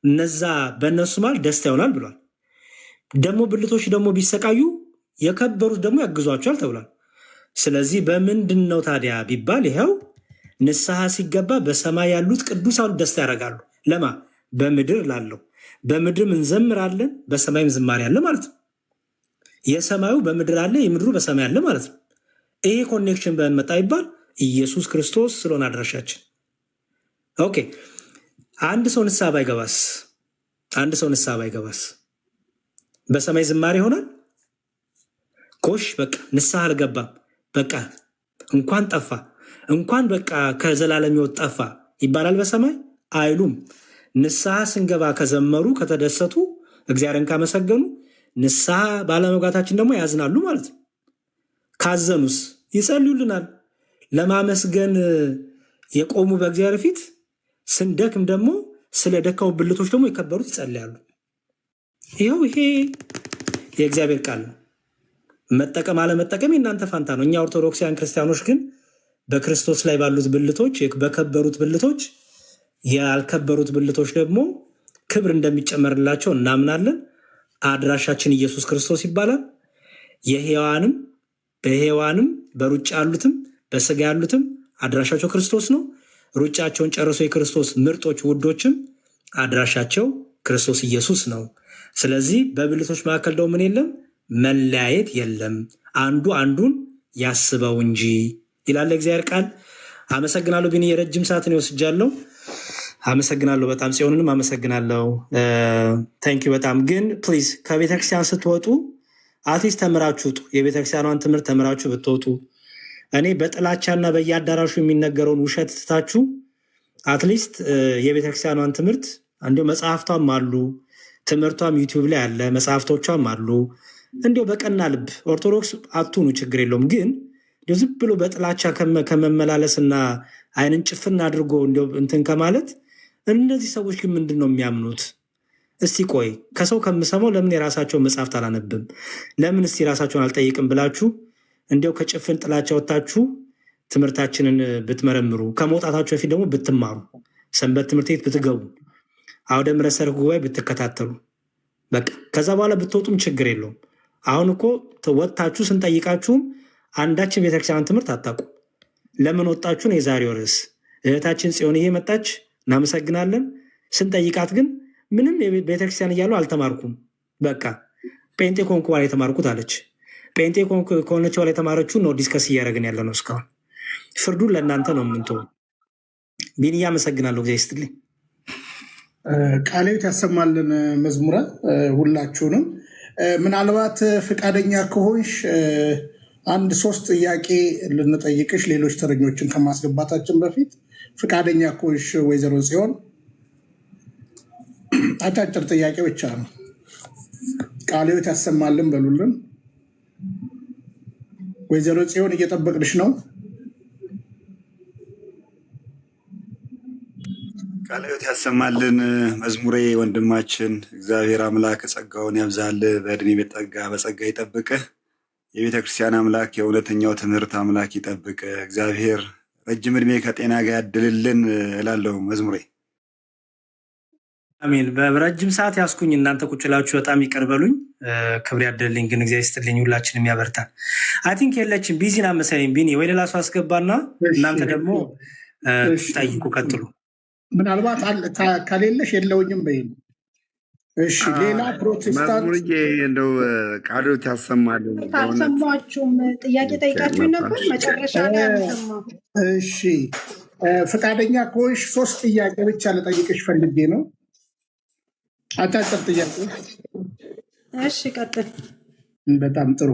እነዛ በእነሱ ማል ደስታ ይሆናል ብሏል። ደግሞ ብልቶች ደግሞ ቢሰቃዩ የከበሩት ደግሞ ያግዟቸዋል ተብሏል። ስለዚህ በምንድን ነው ታዲያ ቢባል ይኸው ንስሐ ሲገባ በሰማይ ያሉት ቅዱሳኑ ደስታ ያደርጋሉ። ለማ በምድር ላለው በምድርም እንዘምራለን በሰማይም ዝማሬ አለ ማለት ነው። የሰማዩ በምድር አለ የምድሩ በሰማይ አለ ማለት ነው። ይሄ ኮኔክሽን በመጣ ይባል ኢየሱስ ክርስቶስ ስለሆነ አድራሻችን። ኦኬ አንድ ሰው ንስሐ ባይገባስ በሰማይ ዝማሬ ይሆናል? ኮሽ በቃ ንስሐ አልገባም በቃ እንኳን ጠፋ እንኳን በቃ ከዘላለም ሕይወት ጠፋ ይባላል በሰማይ አይሉም። ንስሐ ስንገባ ከዘመሩ ከተደሰቱ እግዚአብሔርን ካመሰገኑ ንስሐ ባለመግባታችን ደግሞ ያዝናሉ ማለት ነው። ካዘኑስ ይጸልዩልናል። ለማመስገን የቆሙ በእግዚአብሔር ፊት ስንደክም ደግሞ ስለ ደካሙ ብልቶች ደግሞ የከበሩት ይጸልያሉ። ይኸው ይሄ የእግዚአብሔር ቃል ነው። መጠቀም አለመጠቀም የእናንተ ፋንታ ነው። እኛ ኦርቶዶክሳውያን ክርስቲያኖች ግን በክርስቶስ ላይ ባሉት ብልቶች በከበሩት ብልቶች ያልከበሩት ብልቶች ደግሞ ክብር እንደሚጨመርላቸው እናምናለን። አድራሻችን ኢየሱስ ክርስቶስ ይባላል። በሔዋንም በሩጫ ያሉትም በስጋ ያሉትም አድራሻቸው ክርስቶስ ነው። ሩጫቸውን ጨርሶ የክርስቶስ ምርጦች ውዶችም አድራሻቸው ክርስቶስ ኢየሱስ ነው። ስለዚህ በብልቶች መካከል ደግሞ ምን የለም? መለያየት የለም። አንዱ አንዱን ያስበው እንጂ ይላል እግዚአብሔር ቃል። አመሰግናለሁ። ቢኒ የረጅም ሰዓትን ይወስጃለሁ። አመሰግናለሁ በጣም ጽዮንንም አመሰግናለሁ። ታንኪዩ በጣም ግን ፕሊዝ ከቤተክርስቲያን ስትወጡ አትሊስት ተምራችሁ ውጡ። የቤተክርስቲያኗን ትምህርት ተምራችሁ ብትወጡ እኔ በጥላቻና በየአዳራሹ የሚነገረውን ውሸት ትታችሁ አትሊስት የቤተክርስቲያኗን ትምህርት እንዲሁ መጽሐፍቷም አሉ፣ ትምህርቷም ዩቲዩብ ላይ አለ፣ መጽሐፍቶቿም አሉ። እንዲሁ በቀና ልብ ኦርቶዶክስ አትሁኑ ችግር የለውም። ግን ዝም ብሎ በጥላቻ ከመመላለስና አይንን ጭፍን አድርጎ እንትን ከማለት እነዚህ ሰዎች ግን ምንድን ነው የሚያምኑት? እስቲ ቆይ ከሰው ከምሰማው ለምን የራሳቸውን መጽሐፍት አላነብም? ለምን እስቲ ራሳቸውን አልጠይቅም ብላችሁ እንዲያው ከጭፍን ጥላቻ ወጣችሁ ትምህርታችንን ብትመረምሩ፣ ከመውጣታችሁ በፊት ደግሞ ብትማሩ፣ ሰንበት ትምህርት ቤት ብትገቡ፣ አውደ ምሕረት ሰርክ ጉባኤ ብትከታተሉ፣ በቃ ከዛ በኋላ ብትወጡም ችግር የለውም። አሁን እኮ ወጥታችሁ ስንጠይቃችሁም አንዳችን ቤተክርስቲያን ትምህርት አታውቁ። ለምን ወጣችሁ ነው የዛሬው ርዕስ። እህታችን ጽዮንዬ መጣች፣ እናመሰግናለን። ስንጠይቃት ግን ምንም ቤተክርስቲያን እያሉ አልተማርኩም፣ በቃ ጴንጤ ኮንኩ በኋላ የተማርኩት አለች። ጴንጤ ከሆነች በኋላ የተማረችው ነው ዲስከስ እያደረግን ያለ ነው። እስካሁን ፍርዱን ለእናንተ ነው የምንተው። ቢንዬ አመሰግናለሁ። ጊዜ ስትልኝ ቃሌት ያሰማልን መዝሙረ ሁላችሁንም። ምናልባት ፈቃደኛ ከሆንሽ አንድ 3 ጥያቄ ልንጠይቅሽ ሌሎች ተረኞችን ከማስገባታችን በፊት ፈቃደኛ ከሆንሽ ወይዘሮ ጽዮን አጫጭር ጥያቄ ብቻ ነው። ቃሌት ያሰማልን በሉልን። ወይዘሮ ጽዮን እየጠበቅንሽ ነው። ቃልዮት ያሰማልን መዝሙሬ ወንድማችን። እግዚአብሔር አምላክ ጸጋውን ያብዛል፣ በእድሜ በጸጋ ይጠብቅህ። የቤተ ክርስቲያን አምላክ የእውነተኛው ትምህርት አምላክ ይጠብቅ። እግዚአብሔር ረጅም እድሜ ከጤና ጋር ያድልልን እላለሁ መዝሙሬ። አሜን። በረጅም ሰዓት ያስኩኝ እናንተ ቁጭ ብላችሁ በጣም ይቀርበሉኝ። ክብር ያደልልኝ ግን እግዚአብሔር ይስጥልኝ፣ ሁላችንም ያበርታል። አይ ቲንክ የለችም ቢዚና መሰለኝ። ቢኒ ወይ ሌላ ሰው አስገባና እናንተ ደግሞ ጠይቁ፣ ቀጥሉ። ምናልባት ከሌለሽ የለውኝም በይ። እሺ ሌላ ፕሮቴስታንት እንደው ቃልዮት ያሰማል። አልሰማችሁም? ጥያቄ ጠይቃችሁ ነበር መጨረሻ ላይ አልሰማሁ። እሺ ፈቃደኛ ከሆንሽ 3 ጥያቄ ብቻ ልጠይቅሽ ፈልጌ ነው። አጫጭር ጥያቄ። እሺ ቀጥል። በጣም ጥሩ።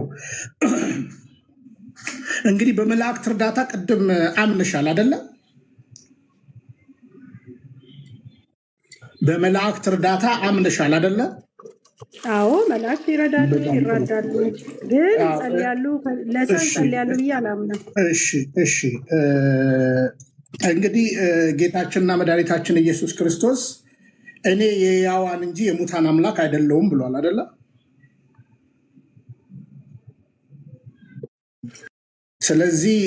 እንግዲህ በመላእክት እርዳታ ቅድም አምንሻል አይደለ? በመላእክት እርዳታ አምንሻል አይደለ? አዎ መላእክት ይረዳሉ፣ ግን ጸልያሉ፣ ለሰው ጸልያሉ ብዬ አላምንም። እሺ እንግዲህ ጌታችንና መድኃኒታችን ኢየሱስ ክርስቶስ እኔ የሕያዋን እንጂ የሙታን አምላክ አይደለሁም ብሏል አይደለ? ስለዚህ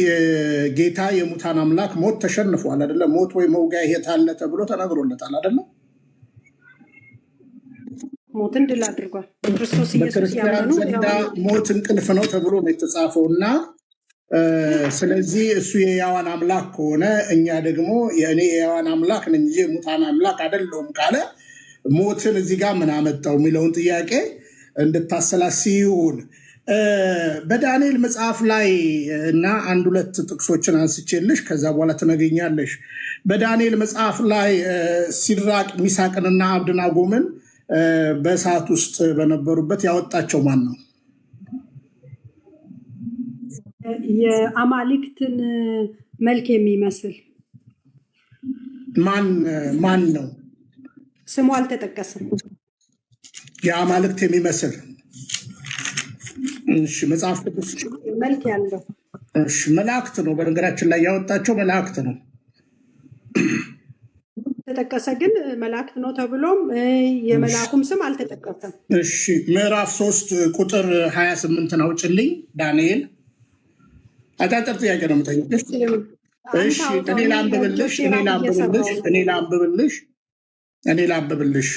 ጌታ የሙታን አምላክ ሞት ተሸንፏል አይደለ? ሞት ወይ መውጊያ የት አለ ተብሎ ተነግሮለታል አይደለ? ሞትን ድል አድርጓል። በክርስቶስ ኢየሱስ በክርስቲያን ያመኑ ዘንዳ ሞት እንቅልፍ ነው ተብሎ ነው የተጻፈው እና ስለዚህ እሱ የሕያዋን አምላክ ከሆነ እኛ ደግሞ እኔ የሕያዋን አምላክ ነኝ እንጂ የሙታን አምላክ አይደለሁም ካለ ሞትን እዚህ ጋር ምን አመጣው የሚለውን ጥያቄ እንድታሰላስይ ይሁን። በዳንኤል መጽሐፍ ላይ እና አንድ ሁለት ጥቅሶችን አንስቼልሽ ከዛ በኋላ ትነግኛለሽ። በዳንኤል መጽሐፍ ላይ ሲድራቅ ሚሳቅንና አብደናጎምን በእሳት ውስጥ በነበሩበት ያወጣቸው ማን ነው? የአማልክትን መልክ የሚመስል ማን ነው? ስሙ አልተጠቀሰም። የአማልክት የሚመስል እሺ፣ መጽሐፍ ቅዱስ መልክ ያለው እሺ፣ መላእክት ነው። በነገራችን ላይ ያወጣቸው መላእክት ነው። ተጠቀሰ ግን መላእክት ነው ተብሎም የመልአኩም ስም አልተጠቀሰም። እሺ፣ ምዕራፍ 3 ቁጥር 28 ነው። ጭልኝ ዳንኤል አጫጭር ጥያቄ ነው የምጠይቅሽ። እሺ፣ እኔ ላንብብልሽ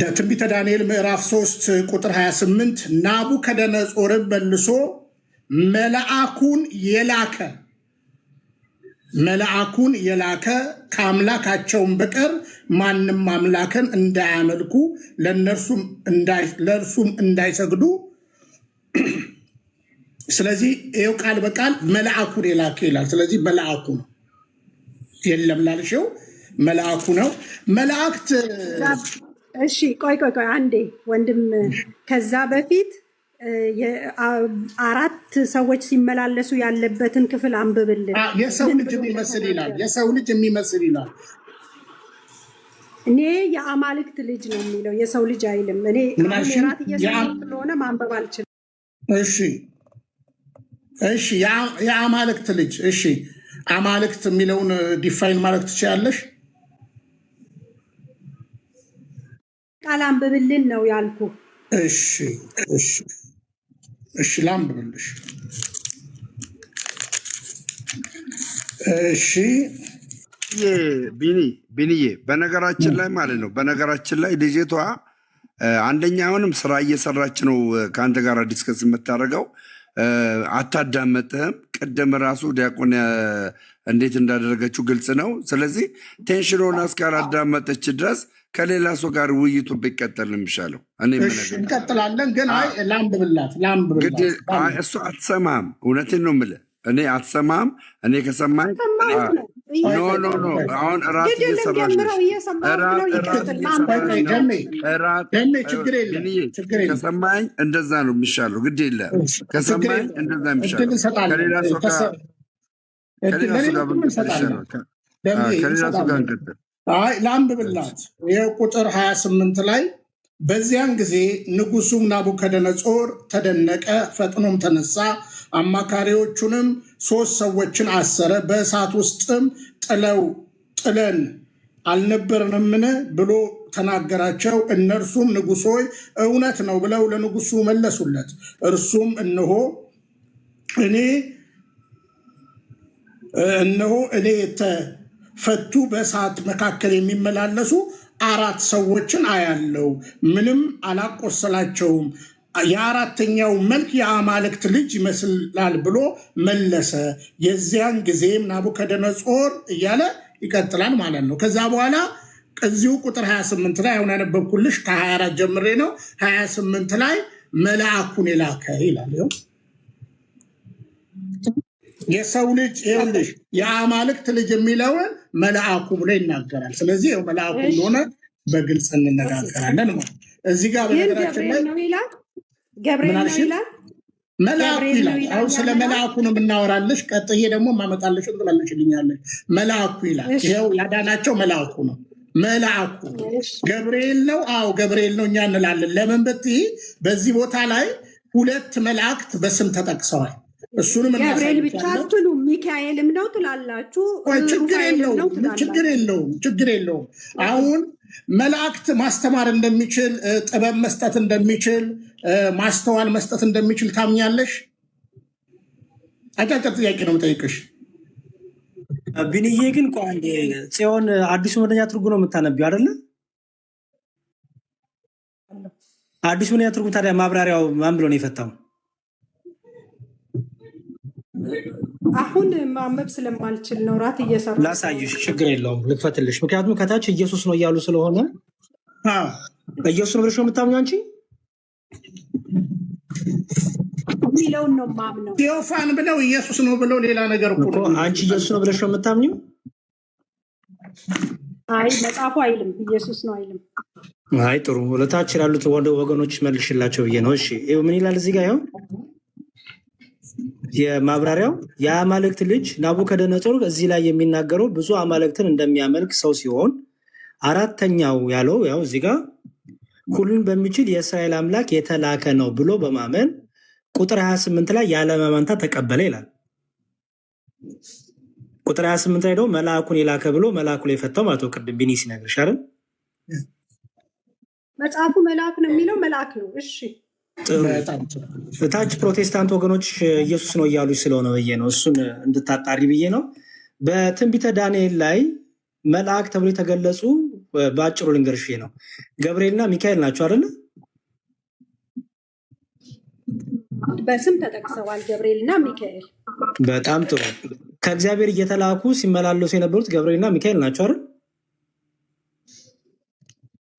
ትንቢተ ዳንኤል ምዕራፍ 3 ቁጥር 28 ናቡከደነጾርን መልሶ መልአኩን የላከ ከአምላካቸውን በቀር ማንም አምላክን እንዳያመልኩ ለእርሱም እንዳይሰግዱ። ስለዚህ ይኸው ቃል በቃል መልአኩን የላከ ይላል። ስለዚህ መልአኩ ነው። የለም ላልሽው መልአኩ ነው። መላእክት እሺ፣ ቆይ አንዴ ወንድም፣ ከዛ በፊት 4 ሰዎች ሲመላለሱ ያለበትን ክፍል አንብብልን። የሰው ልጅ የሚመስል ይላል። የሰው ልጅ የሚመስል ይላል። እኔ የአማልክት ልጅ ነው የሚለው፣ የሰው ልጅ አይልም። እኔ ራት እየሰማሁ ስለሆነ ማንበብ አልችልም። እሺ፣ የአማልክት ልጅ። እሺ፣ አማልክት የሚለውን ዲፋይን ማለት ትችላለሽ? ቃል አንብብልን ነው ያልኩ። እሺ ላንብብልሽ። እሺ ቢኒዬ በነገራችን ላይ ማለት ነው። በነገራችን ላይ ልጅቷ አንደኛ አሁንም ስራ እየሰራች ነው ከአንተ ጋር ዲስከስ የምታደርገው አታዳመጥህም። ቅድም ራሱ ዲያቆን እንዴት እንዳደረገችው ግልጽ ነው። ስለዚህ ቴንሽን ሆና እስካላዳመጠች ድረስ ከሌላ ሰው ጋር ውይይቱ ቢቀጥል የሚሻለው። እንቀጥላለን፣ ግን ላንብብላት። እሱ አትሰማም። እውነትን ነው የምልህ፣ እኔ አትሰማም። እኔ ከሰማኝ ኖ አሁን እራት እየሰራች ከሰማኝ እንደዛ ነው የሚሻለው። ግድ የለም ከሰማኝ እንደዛ የሚሻለው ከሌላ ሰው ጋር እንቀጥል። ላንብብላት። ይኸው ቁጥር 28 ላይ በዚያን ጊዜ ንጉሱም ናቡከደነጾር ተደነቀ፣ ፈጥኖም ተነሳ፣ አማካሪዎቹንም 3 ሰዎችን አሰረ፣ በእሳት ውስጥም ጥለን አልነበርንምን ብሎ ተናገራቸው። እነርሱም ንጉሥ ሆይ እውነት ነው ብለው ለንጉሱ መለሱለት። እርሱም እነሆ እኔ የተፈቱ በእሳት መካከል የሚመላለሱ 4 ሰዎችን አያለው፣ ምንም አላቆሰላቸውም። የ4ተኛው መልክ የአማልክት ልጅ ይመስላል ብሎ መለሰ። የዚያን ጊዜም ናቡከደነጾር እያለ ይቀጥላል ማለት ነው። ከዛ በኋላ እዚሁ ቁጥር 28 ላይ አሁን ያነበብኩልሽ ከ24 ጀምሬ ነው። 28 ላይ መልአኩን የላከ ይላል። የሰው ልጅ ይኸውልሽ የአማልክት ልጅ የሚለውን መልአኩ ብሎ ይናገራል። ስለዚህ ይኸው መልአኩ እንደሆነ በግልጽ እንነጋገራለን ማለት እዚህ ጋር በነገራችን ላይ ገብርኤል ነው ይላል። መልአኩ ይላል። አሁን ስለ መልአኩ ነው የምናወራልሽ። ቀጥዬ ደግሞ ማመጣልሽ ትላለሽልኛለሽ። መልአኩ ይላል። ይኸው ያዳናቸው መልአኩ ነው። መልአኩ ገብርኤል ነው። አዎ ገብርኤል ነው እኛ እንላለን። ለምን ብትይ በዚህ ቦታ ላይ 2 መላእክት በስም ተጠቅሰዋል። እሱንም ገብርኤል ብቻ አትሉ፣ ሚካኤልም ነው ትላላችሁ። ችግር የለውም። አሁን መላእክት ማስተማር እንደሚችል፣ ጥበብ መስጠት እንደሚችል፣ ማስተዋል መስጠት እንደሚችል ታምኛለሽ? አጫጭር ጥያቄ ነው የምጠይቅሽ። ቢንዬ ግን ቆይ አንዴ፣ ጽዮን አዲሱ መደበኛ ትርጉም ነው የምታነቢው አይደለ? አዲሱ መደበኛ ትርጉም ታዲያ ማብራሪያው ማን ብሎ ነው የፈታው? አሁን ማንበብ ስለማልችል ነው ራት እየሰራሁ ላሳይሽ፣ ችግር የለውም ልክፈትልሽ። ምክንያቱም ከታች ኢየሱስ ነው እያሉ ስለሆነ አዎ፣ ኢየሱስ ነው ብለሽ ነው የምታምኚው አንቺ? የሚለውን ነው ማምነው። ቴዎፋን ብለው ኢየሱስ ነው ብለው ሌላ ነገር እኮ እኮ ነው። አንቺ ኢየሱስ ነው ብለሽ ነው የምታምኚው? አይ መጽሐፉ አይልም ኢየሱስ ነው አይልም። አይ ጥሩ፣ ለታች ላሉት ወገኖች መልሽላቸው ብዬ ነው። እሺ ይኸው ምን ይላል እዚህ ጋር? ይኸው የማብራሪያው የአማልክት ልጅ ናቡከደነጾር እዚህ ላይ የሚናገረው ብዙ አማልክትን እንደሚያመልክ ሰው ሲሆን አራተኛው ያለው ያው እዚህ ጋር ሁሉን በሚችል የእስራኤል አምላክ የተላከ ነው ብሎ በማመን ቁጥር 28 ላይ ያለማመንታት ተቀበለ ይላል። ቁጥር 28 ላይ ደግሞ መልአኩን የላከ ብሎ መልአኩ ላይ የፈታው ማለት ነው። ቅድም ቢኒ ሲነግርሽ አይደል? መጽሐፉ መልአክ ነው የሚለው መልአክ ነው። እሺ ጥሩ። በጣም ጥሩ። ታች ፕሮቴስታንት ወገኖች ኢየሱስ ነው እያሉ ስለሆነ ብዬ ነው እሱን እንድታጣሪ ብዬ ነው። በትንቢተ ዳንኤል ላይ መልአክ ተብሎ የተገለጹ በአጭሩ ልንገርሽ ብዬ ነው። ገብርኤልና ሚካኤል ናቸው አይደለ? በስም ተጠቅሰዋል ገብርኤል እና ሚካኤል። በጣም ጥሩ። ከእግዚአብሔር እየተላኩ ሲመላለሱ የነበሩት ገብርኤልና ሚካኤል ናቸው አይደል?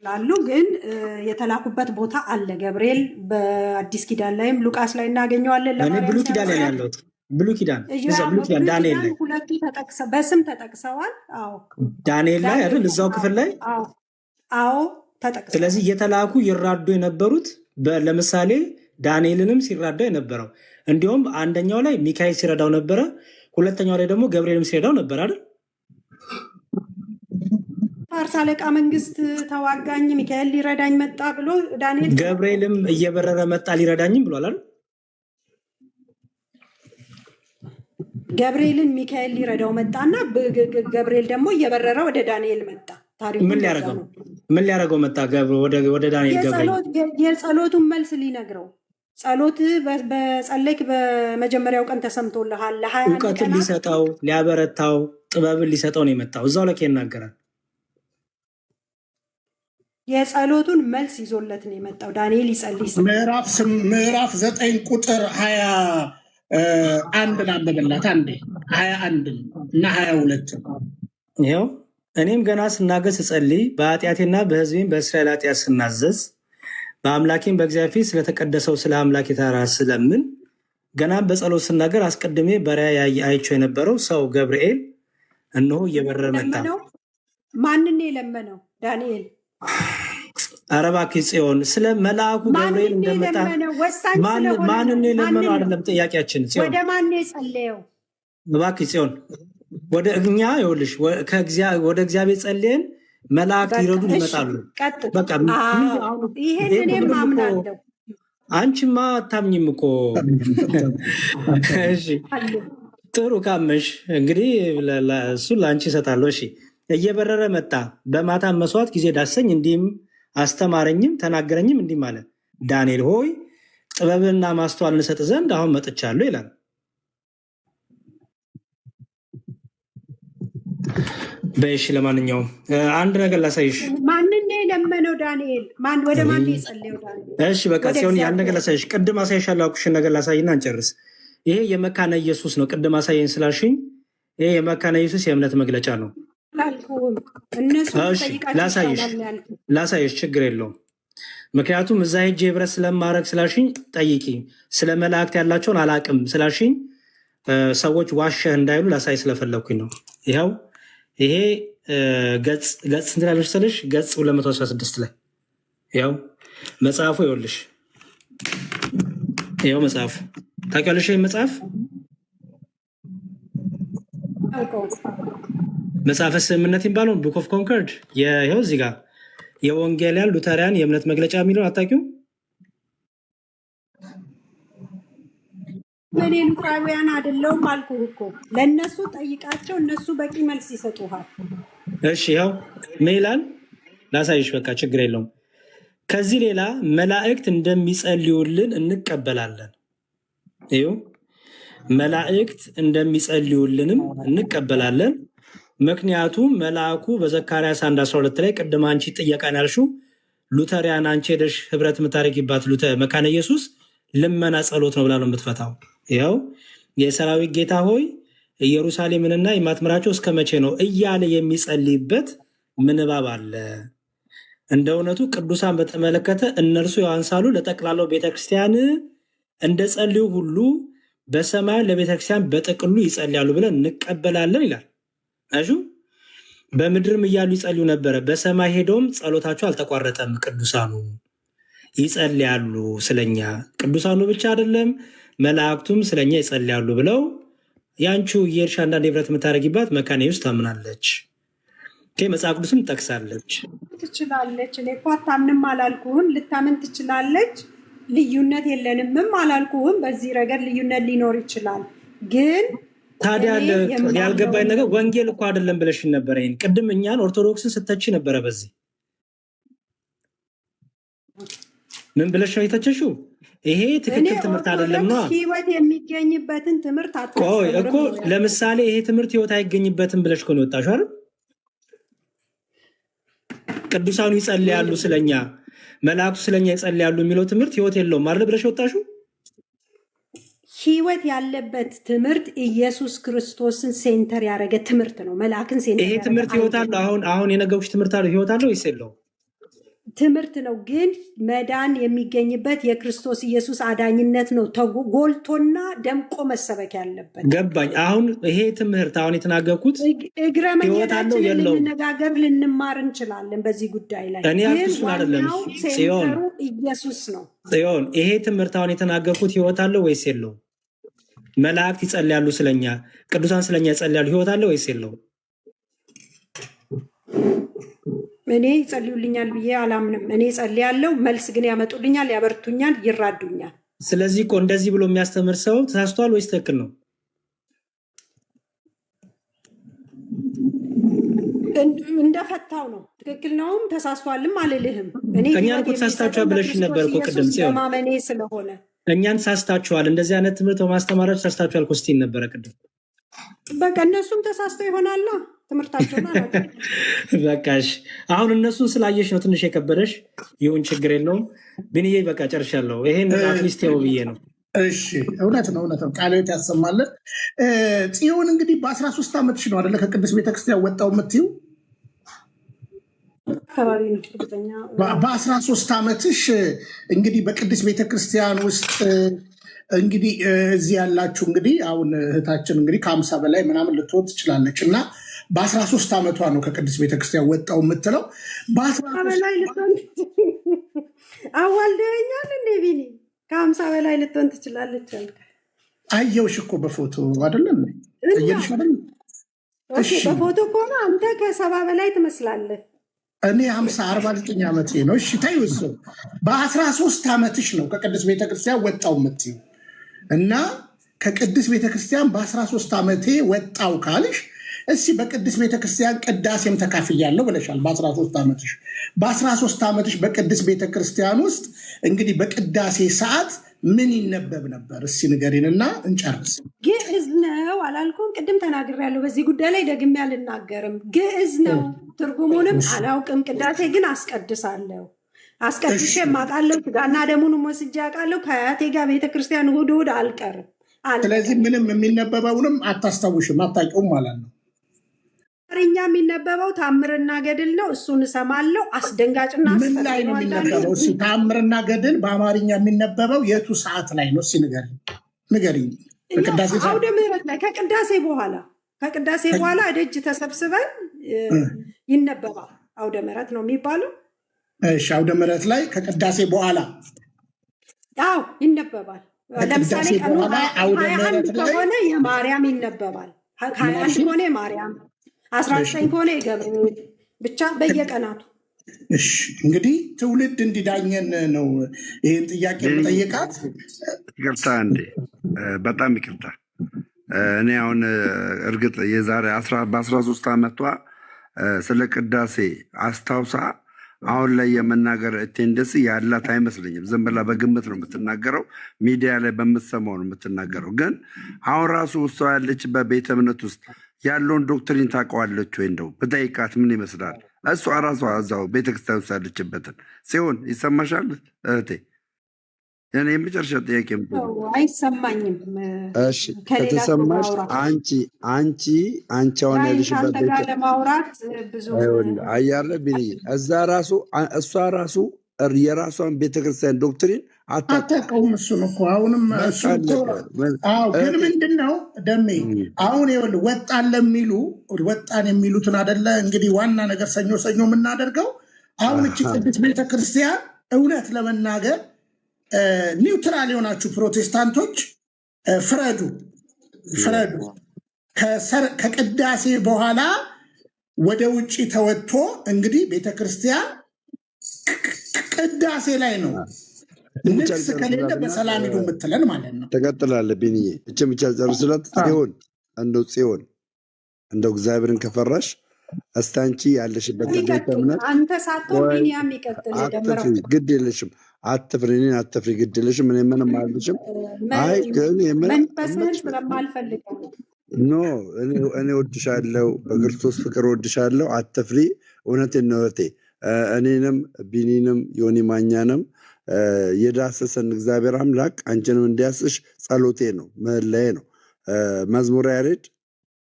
ላሉ ግን የተላኩበት ቦታ አለ። ገብርኤል በአዲስ ኪዳን ላይም ሉቃስ ላይ እናገኘዋለን። እኔ ብሉይ ኪዳን ላይ ያለሁት ብሉይ ኪዳን እዛ ብሉይ ኪዳን ዳንኤል ላይ ሁለቱ በስም ተጠቅሰዋል። አዎ ዳንኤል ላይ አይደል? እዛው ክፍል ላይ አዎ ተጠቅሰዋል። ስለዚህ እየተላኩ ይራዱ የነበሩት ለምሳሌ ዳንኤልንም ሲራዳ የነበረው እንዲሁም አንደኛው ላይ ሚካኤል ሲረዳው ነበረ፣ ሁለተኛው ላይ ደግሞ ገብርኤልም ሲረዳው ነበር አይደል? ፋርስ አለቃ መንግስት ተዋጋኝ ሚካኤል ሊረዳኝ መጣ ብሎ ዳንኤል ገብርኤልም እየበረረ መጣ ሊረዳኝም ብሏል አይደል? ገብርኤልን ሚካኤል ሊረዳው መጣና ገብርኤል ደግሞ እየበረረ ወደ ዳንኤል መጣ። ታሪኩ ምን ሊያደርገው መጣ? ወደ ዳንኤል ገብርኤል የጸሎቱን መልስ ሊነግረው። ጸሎት በጸለይክ በመጀመሪያው ቀን ተሰምቶልሃል። እውቀትን ሊሰጠው ሊያበረታው ጥበብን ሊሰጠው ነው የመጣው። እዛው ላይ ይናገራል። የጸሎቱን መልስ ይዞለት ነው የመጣው። ዳንኤል ይጸልይ ምዕራፍ 9 ቁጥር 21 አንብብላት አንዴ። 21 እና 22 ይኸው እኔም ገና ስናገር ስጸልይ በኃጢአቴና በሕዝቤም በእስራኤል ኃጢአት ስናዘዝ በአምላኬም በእግዚአብሔር ፊት ስለተቀደሰው ስለ አምላክ የተራራ ስለምን ገናም በጸሎት ስናገር አስቀድሜ በራእይ አይቼው የነበረው ሰው ገብርኤል እነሆ እየበረረ መጣ። ማንን የለመነው ዳንኤል? ኧረ እባክህ ጽዮን፣ ስለ መልአኩ ገብርኤል እንደመጣ ማንን የለመነው አይደለም ጥያቄያችን። ጽዮን ወደ ማን የጸለየው? እባክህ ጽዮን፣ ወደ እኛ ይኸውልሽ ወደ እግዚአብሔር ጸልየን መላእክት ይረዱን ይመጣሉ። በቃ ይሄን እኔም አምናለሁ። አንቺማ አታምኝም እኮ። እሺ ጥሩ ካመሽ እንግዲህ እሱን ለአንቺ እሰጣለሁ። እሺ እየበረረ መጣ፣ በማታ መስዋዕት ጊዜ ዳሰኝ፣ እንዲህም አስተማረኝም ተናገረኝም፣ እንዲህ ማለት ዳንኤል ሆይ ጥበብንና ማስተዋል እንሰጥ ዘንድ አሁን መጥቻለሁ ይላል። በእሺ ለማንኛውም አንድ ነገር ላሳይሽ። ማንን የለመነው ዳንኤል? ወደ ማን የጸለየው ዳንኤል? እሺ በቃ ሲሆን ያን ነገር ላሳይሽ። ቅድም አሳይሻለሁ ያልኩሽን ነገር ላሳይና እንጨርስ። ይሄ የመካነ ኢየሱስ ነው። ቅድም አሳየኝ ስላልሽኝ ይሄ የመካነ ኢየሱስ የእምነት መግለጫ ነው። ላሳይሽ፣ ችግር የለውም። ምክንያቱም እዛ ሄጄ ህብረት ስለማድረግ ስላልሽኝ ጠይቂ። ስለ መላእክት ያላቸውን አላቅም ስላልሽኝ ሰዎች ዋሸህ እንዳይሉ ላሳይ ስለፈለግኩኝ ነው። ይኸው ይሄ ገጽ ስንት ላይ መሰለሽ? ገጽ 216 ላይ ያው መጽሐፉ ይኸውልሽ፣ ይኸው መጽሐፉ ታውቂያለሽ? ይህ መጽሐፍ መጽሐፈ ስምምነት የሚባለውን ቡክ ኦፍ ኮንከርድ ይኸው እዚህ ጋር የወንጌላውያን ሉተሪያን የእምነት መግለጫ የሚለውን አታውቂውም? እኔ ሉተራውያን አይደለሁም አልኩህ እኮ። ለእነሱ ጠይቃቸው፣ እነሱ በቂ መልስ ይሰጡሃል። እሺ ይኸው ምን ይላል ላሳይሽ። በቃ ችግር የለውም። ከዚህ ሌላ መላእክት እንደሚጸልዩልን እንቀበላለን። ይኸው መላእክት እንደሚጸልዩልንም እንቀበላለን። ምክንያቱም መልአኩ በዘካርያስ 1:12 ላይ ቅድም አንቺ ጥያቃን ያልሽው ሉተሪያን አንቺ ሄደሽ ህብረት የምታደርጊባት መካነ ኢየሱስ ልመና ጸሎት ነው ብላ ነው የምትፈታው። ይኸው የሰራዊት ጌታ ሆይ ኢየሩሳሌምንና የማትምራቸው እስከ መቼ ነው እያለ የሚጸልይበት ምንባብ አለ። እንደ እውነቱ ቅዱሳን በተመለከተ እነርሱ ያንሳሉ ለጠቅላላው ቤተክርስቲያን እንደ ጸልዩ ሁሉ በሰማይ ለቤተክርስቲያን በጥቅሉ ይጸልያሉ ብለን እንቀበላለን ይላል። አሹ በምድርም እያሉ ይጸልዩ ነበረ፣ በሰማይ ሄዶም ጸሎታቸው አልተቋረጠም። ቅዱሳኑ ይጸልያሉ ስለኛ። ቅዱሳኑ ብቻ አይደለም መላእክቱም ስለኛ ይጸልያሉ ብለው ያንቹ የእርሻ አንዳንድ ህብረት የምታደርጊባት መካነ ኢየሱስ ታምናለች። መጽሐፍ ቅዱስም ጠቅሳለች። ትችላለች። እኔ እኮ አታምንም አላልኩህም፣ ልታምን ትችላለች። ልዩነት የለንምም አላልኩህም። በዚህ ረገድ ልዩነት ሊኖር ይችላል። ግን ታዲያ ያልገባኝ ነገር ወንጌል እኮ አይደለም ብለሽን ነበረ። ይሄን ቅድም እኛን ኦርቶዶክስን ስተች ነበረ። በዚህ ምን ብለሽ ነው የተቸሽው? ይሄ ትክክል ትምህርት አይደለም ነው። ህይወት የሚገኝበትን ትምህርት ቆይ እኮ ለምሳሌ ይሄ ትምህርት ህይወት አይገኝበትም ብለሽ እኮ ነው የወጣሽው አይደል? ቅዱሳኑ ይጸልያሉ ስለኛ፣ መላእክቱ ስለኛ ይጸልያሉ የሚለው ትምህርት ህይወት የለውም አይደል ብለሽ ወጣሽው? ህይወት ያለበት ትምህርት ኢየሱስ ክርስቶስን ሴንተር ያደረገ ትምህርት ነው። መልአክን ሴንተር ይሄ ትምህርት ህይወት አለው። አሁን የነገርኩሽ ትምህርት አለው ህይወት አለው ወይስ የለውም? ትምህርት ነው፣ ግን መዳን የሚገኝበት የክርስቶስ ኢየሱስ አዳኝነት ነው ጎልቶና ደምቆ መሰበክ ያለበት። ገባኝ። አሁን ይሄ ትምህርት አሁን የተናገርኩት እግረ መንገዳችንን ልንነጋገር ልንማር እንችላለን በዚህ ጉዳይ ላይ። እኔ አልኩሽን አይደለም ጽዮን፣ ኢየሱስ ነው ጽዮን። ይሄ ትምህርት አሁን የተናገርኩት ህይወት አለው ወይስ የለውም? መላእክት ይጸልያሉ ስለኛ፣ ቅዱሳን ስለኛ ይጸልያሉ፣ ህይወት አለው ወይስ የለውም? እኔ ይጸልዩልኛል ብዬ አላምንም። እኔ ጸልያለሁ፣ መልስ ግን ያመጡልኛል፣ ያበርቱኛል፣ ይራዱኛል። ስለዚህ እኮ እንደዚህ ብሎ የሚያስተምር ሰው ተሳስቷል ወይስ ትክክል ነው? እንደፈታው ነው። ትክክል ነውም ተሳስቷልም አልልህም። እኛ እኮ ተሳስታችኋል ብለሽ ነበር እኮ ቅድም ጽዮን። ማመኔ ስለሆነ እኛን ተሳስታችኋል፣ እንደዚህ አይነት ትምህርት በማስተማራችሁ ተሳስታችኋል እኮ ስትይ ነበረ ቅድም። በቃ እነሱም ተሳስተው ይሆናላ ትምህርታቸው ማለት ነው። በቃሽ። አሁን እነሱን ስላየሽ ነው ትንሽ የከበደሽ። ይሁን ችግር የለውም። ብንዬ በቃ ጨርሻለሁ። ይሄን አትሊስት ያው ብዬ ነው። እሺ እውነት ነው፣ እውነት ነው። ቃለ ሕይወት ያሰማልን። ጽዮን እንግዲህ በ13 ዓመትሽ ነው አይደለ ከቅዱስ ቤተክርስቲያን ወጣው የምትይው? አካባቢ ነው እርግጠኛ። በ13 ዓመትሽ እንግዲህ በቅዱስ ቤተክርስቲያን ውስጥ እንግዲህ እዚህ ያላችሁ እንግዲህ አሁን እህታችን እንግዲህ ከ50 በላይ ምናምን ልትሆን ትችላለች እና በ13 ዓመቷ ነው ከቅዱስ ቤተክርስቲያን ወጣው የምትለው። በላይ ልትሆን አዋልደኛል እንዴ ቢኒ? ከ50 በላይ ልትሆን ትችላለች አልከ። አየውሽ እኮ በፎቶ አይደለም አየልሽ አይደል? እሺ በፎቶ ከሆነ አንተ ከ70 በላይ ትመስላለህ። እኔ 49 ዓመቴ ነው። እሺ ታዩ እሱ በ13 ዓመትሽ ነው ከቅዱስ ቤተክርስቲያን ወጣው የምትይው እና ከቅዱስ ቤተክርስቲያን በ13 ዓመቴ ወጣው ካልሽ እስኪ በቅዱስ ቤተክርስቲያን ቅዳሴም ተካፍያለሁ ብለሻል። በ13 ዓመትሽ በ13 ዓመትሽ በቅዱስ ቤተክርስቲያን ውስጥ እንግዲህ በቅዳሴ ሰዓት ምን ይነበብ ነበር? እስኪ ንገሪንና እንጨርስ። ግዕዝ ነው አላልኩም? ቅድም ተናግሬያለሁ። በዚህ ጉዳይ ላይ ደግሜ አልናገርም። ግዕዝ ነው፣ ትርጉሙንም አላውቅም። ቅዳሴ ግን አስቀድሳለሁ፣ አስቀድሼ አውቃለሁ። ስጋና ደሙንም ወስጄ አውቃለሁ። ከአያቴ ጋር ቤተክርስቲያን እሑድ እሑድ አልቀርም። ስለዚህ ምንም የሚነበበውንም አታስታውሽም፣ አታውቂውም ማለት ነው። አማርኛ የሚነበበው ታምርና ገድል ነው። እሱን እሰማለሁ። አስደንጋጭና ምን ላይ ነው የሚነበበው? እስኪ ታምርና ገድል በአማርኛ የሚነበበው የቱ ሰዓት ላይ ነው? እስኪ ንገሪኝ። አውደ ምሕረት ላይ ከቅዳሴ በኋላ ደጅ ተሰብስበን ይነበባል። አውደ ምሕረት ነው የሚባለው። እሺ፣ አውደ ምሕረት ላይ ከቅዳሴ በኋላ አዎ ይነበባል። ለምሳሌ ቀኑ 21 ከሆነ የማርያም ይነበባል። 21 ከሆነ የማርያም 19 ከሆነ የገብርኤል ብቻ በየቀናቱ። እሺ እንግዲህ ትውልድ እንዲዳኘን ነው ይህን ጥያቄ ጠይቃት። ይቅርታ እንዴ፣ በጣም ይቅርታ። እኔ አሁን እርግጥ የዛሬ በ13 ዓመቷ ስለ ቅዳሴ አስታውሳ አሁን ላይ የመናገር ቴንደንሲ ያላት አይመስለኝም። ዝም ብላ በግምት ነው የምትናገረው፣ ሚዲያ ላይ በምትሰማው ነው የምትናገረው። ግን አሁን ራሱ እሷ ያለችበት ቤተ እምነት ውስጥ ያለውን ዶክትሪን ታውቀዋለች ወይ? እንደው ብጠይቃት ምን ይመስላል? እሷ ራሷ እዛው ቤተክርስቲያን ውስጥ ያለችበትን ሲሆን ይሰማሻል እህቴ? እኔ የመጨረሻ ጥያቄ አይሰማኝም። እሺ ከሌላ ሰው ከተሰማሽ ማውራት አንቺ አሁን ላይ ያለሽበት ከአንተ ጋር ለማውራት ብዙ አያለ ቢኒ እዛ ራሱ እሷ ራሱ የራሷን ቤተክርስቲያን ዶክትሪን አታውቀውም። እሱን እኮ አሁንም እሱ እኮ ግን ምንድን ነው ደሜ አሁን ይኸውልህ ወጣን የሚሉትን አደለ እንግዲህ ዋና ነገር ሰኞ የምናደርገው አሁን እቺ ቅድስት ቤተክርስቲያን እውነት ለመናገር ኒውትራል የሆናችሁ ፕሮቴስታንቶች ፍረዱ። ከቅዳሴ በኋላ ወደ ውጭ ተወጥቶ እንግዲህ ቤተክርስቲያን ቅዳሴ ላይ ነው ንግስ ከሌለ በሰላም ሄዱ የምትለን ማለት ነው። ተቀጥላለህ ቢኒዬ። እቺ ብቻ ጨርስላት ጽዮን እንደው እግዚአብሔርን ከፈራሽ እስታንቺ ያለሽበት ቤተ እምነት አንተ ሳትሆን ቢኒያም ይቀጥል ደምረው ግድ የለሽም። አትፍሪ፣ እኔን አትፍሪ፣ ግድ የለሽም። እኔ ምንም አልልሽም። አይ ግን መንፈስህን ስለማልፈልገው ኖ እኔ ወድሻለሁ፣ በክርስቶስ ፍቅር ወድሻለሁ። አትፍሪ። እውነቴን ነው እህቴ። እኔንም ቢኒንም ዮኒ ማኛንም የዳሰሰን እግዚአብሔር አምላክ አንቺንም እንዲያስሽ ጸሎቴ ነው፣ ምህላዬ ነው። መዝሙረ ያሬድ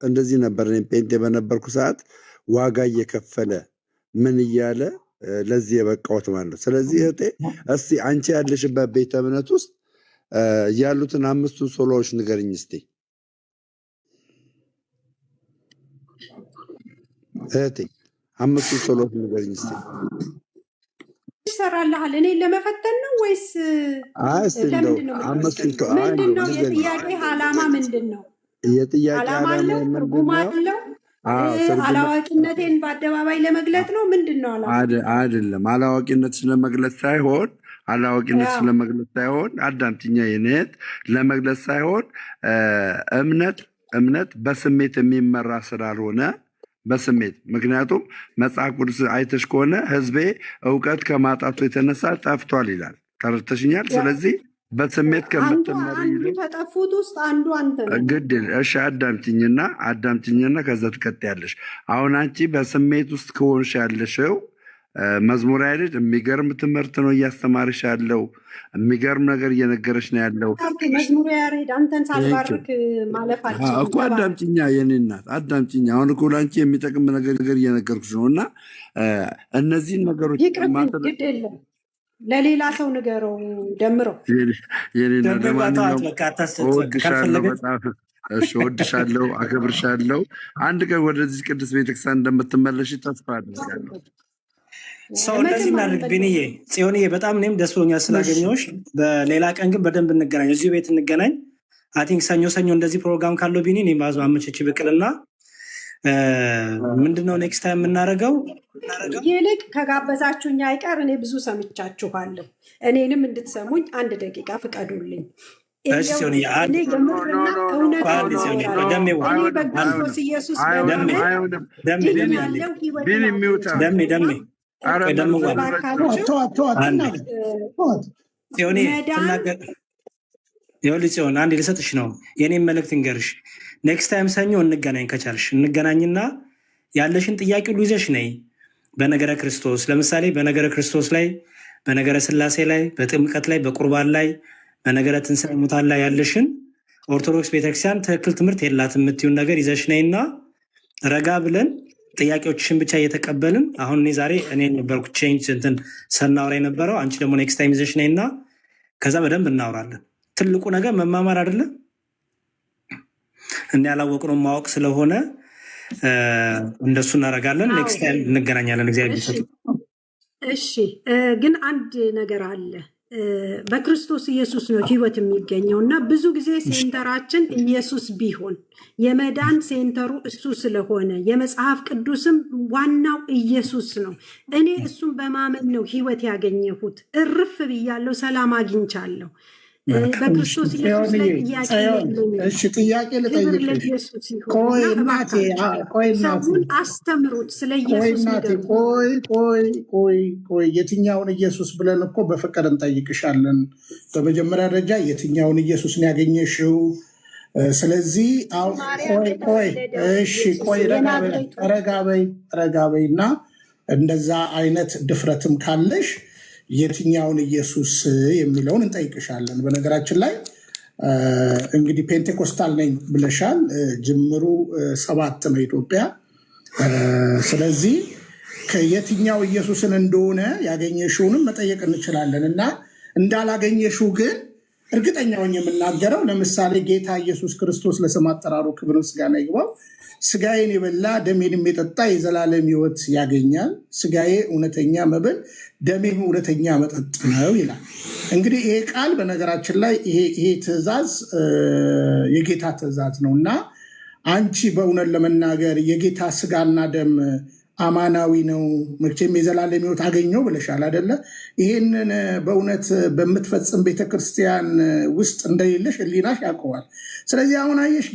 እንደዚህ ነበር። እኔ ጴንጤ በነበርኩ ሰዓት ዋጋ እየከፈለ ምን እያለ ለዚህ የበቃሁት ማለት ነው። ስለዚህ እህቴ እስቲ አንቺ ያለሽበት ቤተ እምነት ውስጥ ያሉትን 5ቱን ሶሎዎች ንገርኝ እስቲ እህቴ። 5ቱን ሶሎዎች ንገርኝ እስቲ። ይሰራልሃል እኔ ለመፈተን ነው ወይስ ለምንድን ነው? ምንድን ነው የጥያቄ ዓላማ? ምንድን ነው የጥያቄ ዓላማ? አለው ትርጉም አለው? አላዋቂነቴን በአደባባይ ለመግለጥ ነው? ምንድን ነው ዓላማ? አይደለም አላዋቂነት ስለመግለጽ ሳይሆን አዳምጪኛ የኔት ለመግለጽ ሳይሆን እምነት በስሜት የሚመራ ስላልሆነ በስሜት ምክንያቱም መጽሐፍ ቅዱስ አይተሽ ከሆነ ህዝቤ እውቀት ከማጣቱ የተነሳ ጠፍቷል ይላል። ተረድተሽኛል? ስለዚህ በስሜት ከምትመሪ ከጠፉት ውስጥ አንዱ አንተ ነው። ግድ እሺ፣ አዳምጪኝና ከዛ ትቀጥያለሽ። አሁን አንቺ በስሜት ውስጥ ከሆንሽ ያለሽው መዝሙር ያሬድ የሚገርም ትምህርት ነው እያስተማርሽ ያለው፣ የሚገርም ነገር እየነገረሽ ነው ያለው። መዝሙር ያሬድ አንተን ሳልባርክ ማለፍ አልችልም እኮ። አዳምጪኛ የኔ እናት አዳምጪኛ። አሁን እኮ ለአንቺ የሚጠቅም ነገር እየነገርኩሽ ነው እና እነዚህን ነገሮች ግድ የለም ለሌላ ሰው ንገረው ደምረው። ለማንኛውም እወድሻለሁ በጣም እወድሻለሁ፣ አከብርሻለሁ። አንድ ቀን ወደዚህ ቅዱስ ቤተክርስቲያን እንደምትመለሽ ተስፋ አድርጋለሁ። ሰው እንደዚህ እናድርግ። ቢኒዬ ጽዮንዬ፣ በጣም እኔም ደስ ብሎኛል ስላገኘሁሽ። በሌላ ቀን ግን በደንብ እንገናኝ፣ እዚሁ ቤት እንገናኝ። አይ ቲንክ ሰኞ እንደዚህ ፕሮግራም ካለው ቢኒ እኔም አመቸች ብቅልና ምንድነው ኔክስት ታይም የምናደርገው? ይልቅ ከጋበዛችሁኝ አይቀር እኔ ብዙ ሰምቻችኋለሁ። እኔንም እንድትሰሙኝ 1 ደቂቃ ፍቀዱልኝ። እኔ የምርና እውነት በክርስቶስ ኢየሱስ ጽዮን አንድ ልሰጥሽ ነው የኔም መልእክት እንገርሽ። ኔክስት ታይም ሰኞ እንገናኝ፣ ከቻልሽ እንገናኝና ያለሽን ጥያቄ ሁሉ ይዘሽ ነይ። በነገረ ክርስቶስ ለምሳሌ በነገረ ክርስቶስ ላይ፣ በነገረ ስላሴ ላይ፣ በጥምቀት ላይ፣ በቁርባን ላይ፣ በነገረ ትንሣኤ ሙታን ላይ ያለሽን ኦርቶዶክስ ቤተክርስቲያን ትክክል ትምህርት የላት የምትዩን ነገር ይዘሽ ነይና ረጋ ብለን ጥያቄዎችሽን ብቻ እየተቀበልን አሁን እኔ ነበርኩ ቼንጅ እንትን ሰናወራ የነበረው አንቺ ደግሞ ኔክስት ታይም ይዘሽ ነይና ከዛ በደንብ እናወራለን። ትልቁ ነገር መማማር አይደለም እና ያላወቅነው ማወቅ ስለሆነ እንደሱ እናደርጋለን። ኔክስት ታይም እንገናኛለን። እግዚአብሔር ይመስገን። እሺ፣ ግን አንድ ነገር አለ። በክርስቶስ ኢየሱስ ነው ህይወት የሚገኘው እና ብዙ ጊዜ ሴንተራችን ኢየሱስ ቢሆን የመዳን ሴንተሩ እሱ ስለሆነ የመጽሐፍ ቅዱስም ዋናው ኢየሱስ ነው። እኔ እሱን በማመን ነው ህይወት ያገኘሁት። እርፍ ብያለሁ፣ ሰላም አግኝቻለሁ። በክርስቶስ ኢየሱስ ላይ ጥያቄ የለኝም። እሺ ጥያቄ ክብር ልጠይቅሽ። ለኢየሱስ ይሁን ቆይ እና እናቴ እባካችሁ ቆይ እናቴ ሰውን አስተምሩት፣ ስለ ቆይ ኢየሱስ እናቴ ንገሩት። ቆይ የትኛውን ኢየሱስ ብለን እኮ በፍቅር እንጠይቅሻለን። በመጀመሪያ ደረጃ የትኛውን ኢየሱስ ነው ያገኘሽው? ስለዚህ ቆይ እሺ ቆይ ረጋ በይ እና እንደዛ አይነት ድፍረትም ካለሽ የትኛውን ኢየሱስ የሚለውን እንጠይቅሻለን። በነገራችን ላይ እንግዲህ ፔንቴኮስታል ነኝ ብለሻል። ጅምሩ 7 ነው ኢትዮጵያ። ስለዚህ ከየትኛው ኢየሱስን እንደሆነ ያገኘሽውንም መጠየቅ እንችላለን እና እንዳላገኘሽው ግን እርግጠኛውን የምናገረው ለምሳሌ ጌታ ኢየሱስ ክርስቶስ ለስም አጠራሩ ክብር ምስጋና ይግባው፣ ስጋዬን የበላ ደሜንም የጠጣ የዘላለም ሕይወት ያገኛል፣ ስጋዬ እውነተኛ መብል ደሜም እውነተኛ መጠጥ ነው ይላል። እንግዲህ ይሄ ቃል በነገራችን ላይ ይሄ ትእዛዝ የጌታ ትእዛዝ ነው እና አንቺ በእውነት ለመናገር የጌታ ስጋና ደም አማናዊ ነው መቼም የዘላለም ሕይወት አገኘው ብለሻል አይደለ? ይሄንን በእውነት በምትፈጽም ቤተክርስቲያን ውስጥ እንደሌለሽ ሕሊናሽ ያውቀዋል። ስለዚህ አሁን አየሽ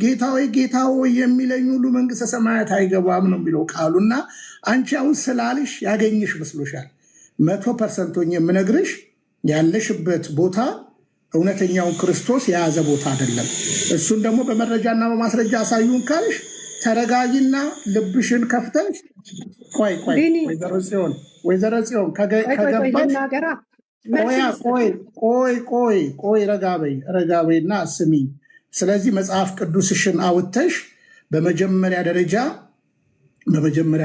ጌታ ሆይ የሚለኝ ሁሉ መንግስተ ሰማያት አይገባም ነው የሚለው ቃሉና አንቺ አሁን ስላልሽ ያገኝሽ መስሎሻል። 100% የምነግርሽ ያለሽበት ቦታ እውነተኛውን ክርስቶስ የያዘ ቦታ አይደለም። እሱን ደግሞ በመረጃና በማስረጃ አሳዩን ካልሽ ተረጋጊና ልብሽን ከፍተሽ ወይዘሮ ጽዮን ከገባሽ ረጋ በይና ስሚኝ። ስለዚህ መጽሐፍ ቅዱስሽን አውጥተሽ በመጀመሪያ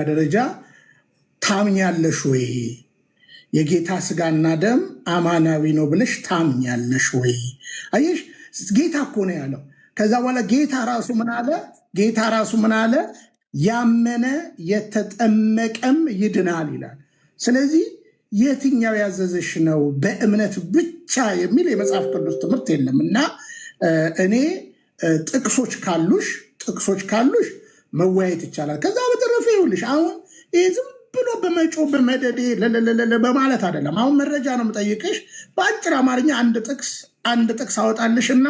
ደረጃ ታምኛለሽ ወይ? የጌታ ስጋና ደም አማናዊ ነው ብለሽ ታምኛለሽ ወይ? አየሽ ጌታ እኮ ነው ያለው። ከዛ በኋላ ጌታ ራሱ ምን አለ? ያመነ የተጠመቀም ይድናል ይላል። ስለዚህ የትኛው ያዘዘሽ ነው? በእምነት ብቻ የሚል የመጽሐፍ ቅዱስ ትምህርት የለም እና እኔ ጥቅሶች ካሉሽ መወያየት ይቻላል። ከዛ በተረፈ ይኸውልሽ አሁን ይህ ዝም ብሎ በመጮ በመደዴ በማለት አይደለም። አሁን መረጃ ነው የምጠይቅሽ። በአጭር አማርኛ አንድ ጥቅስ አወጣልሽ እና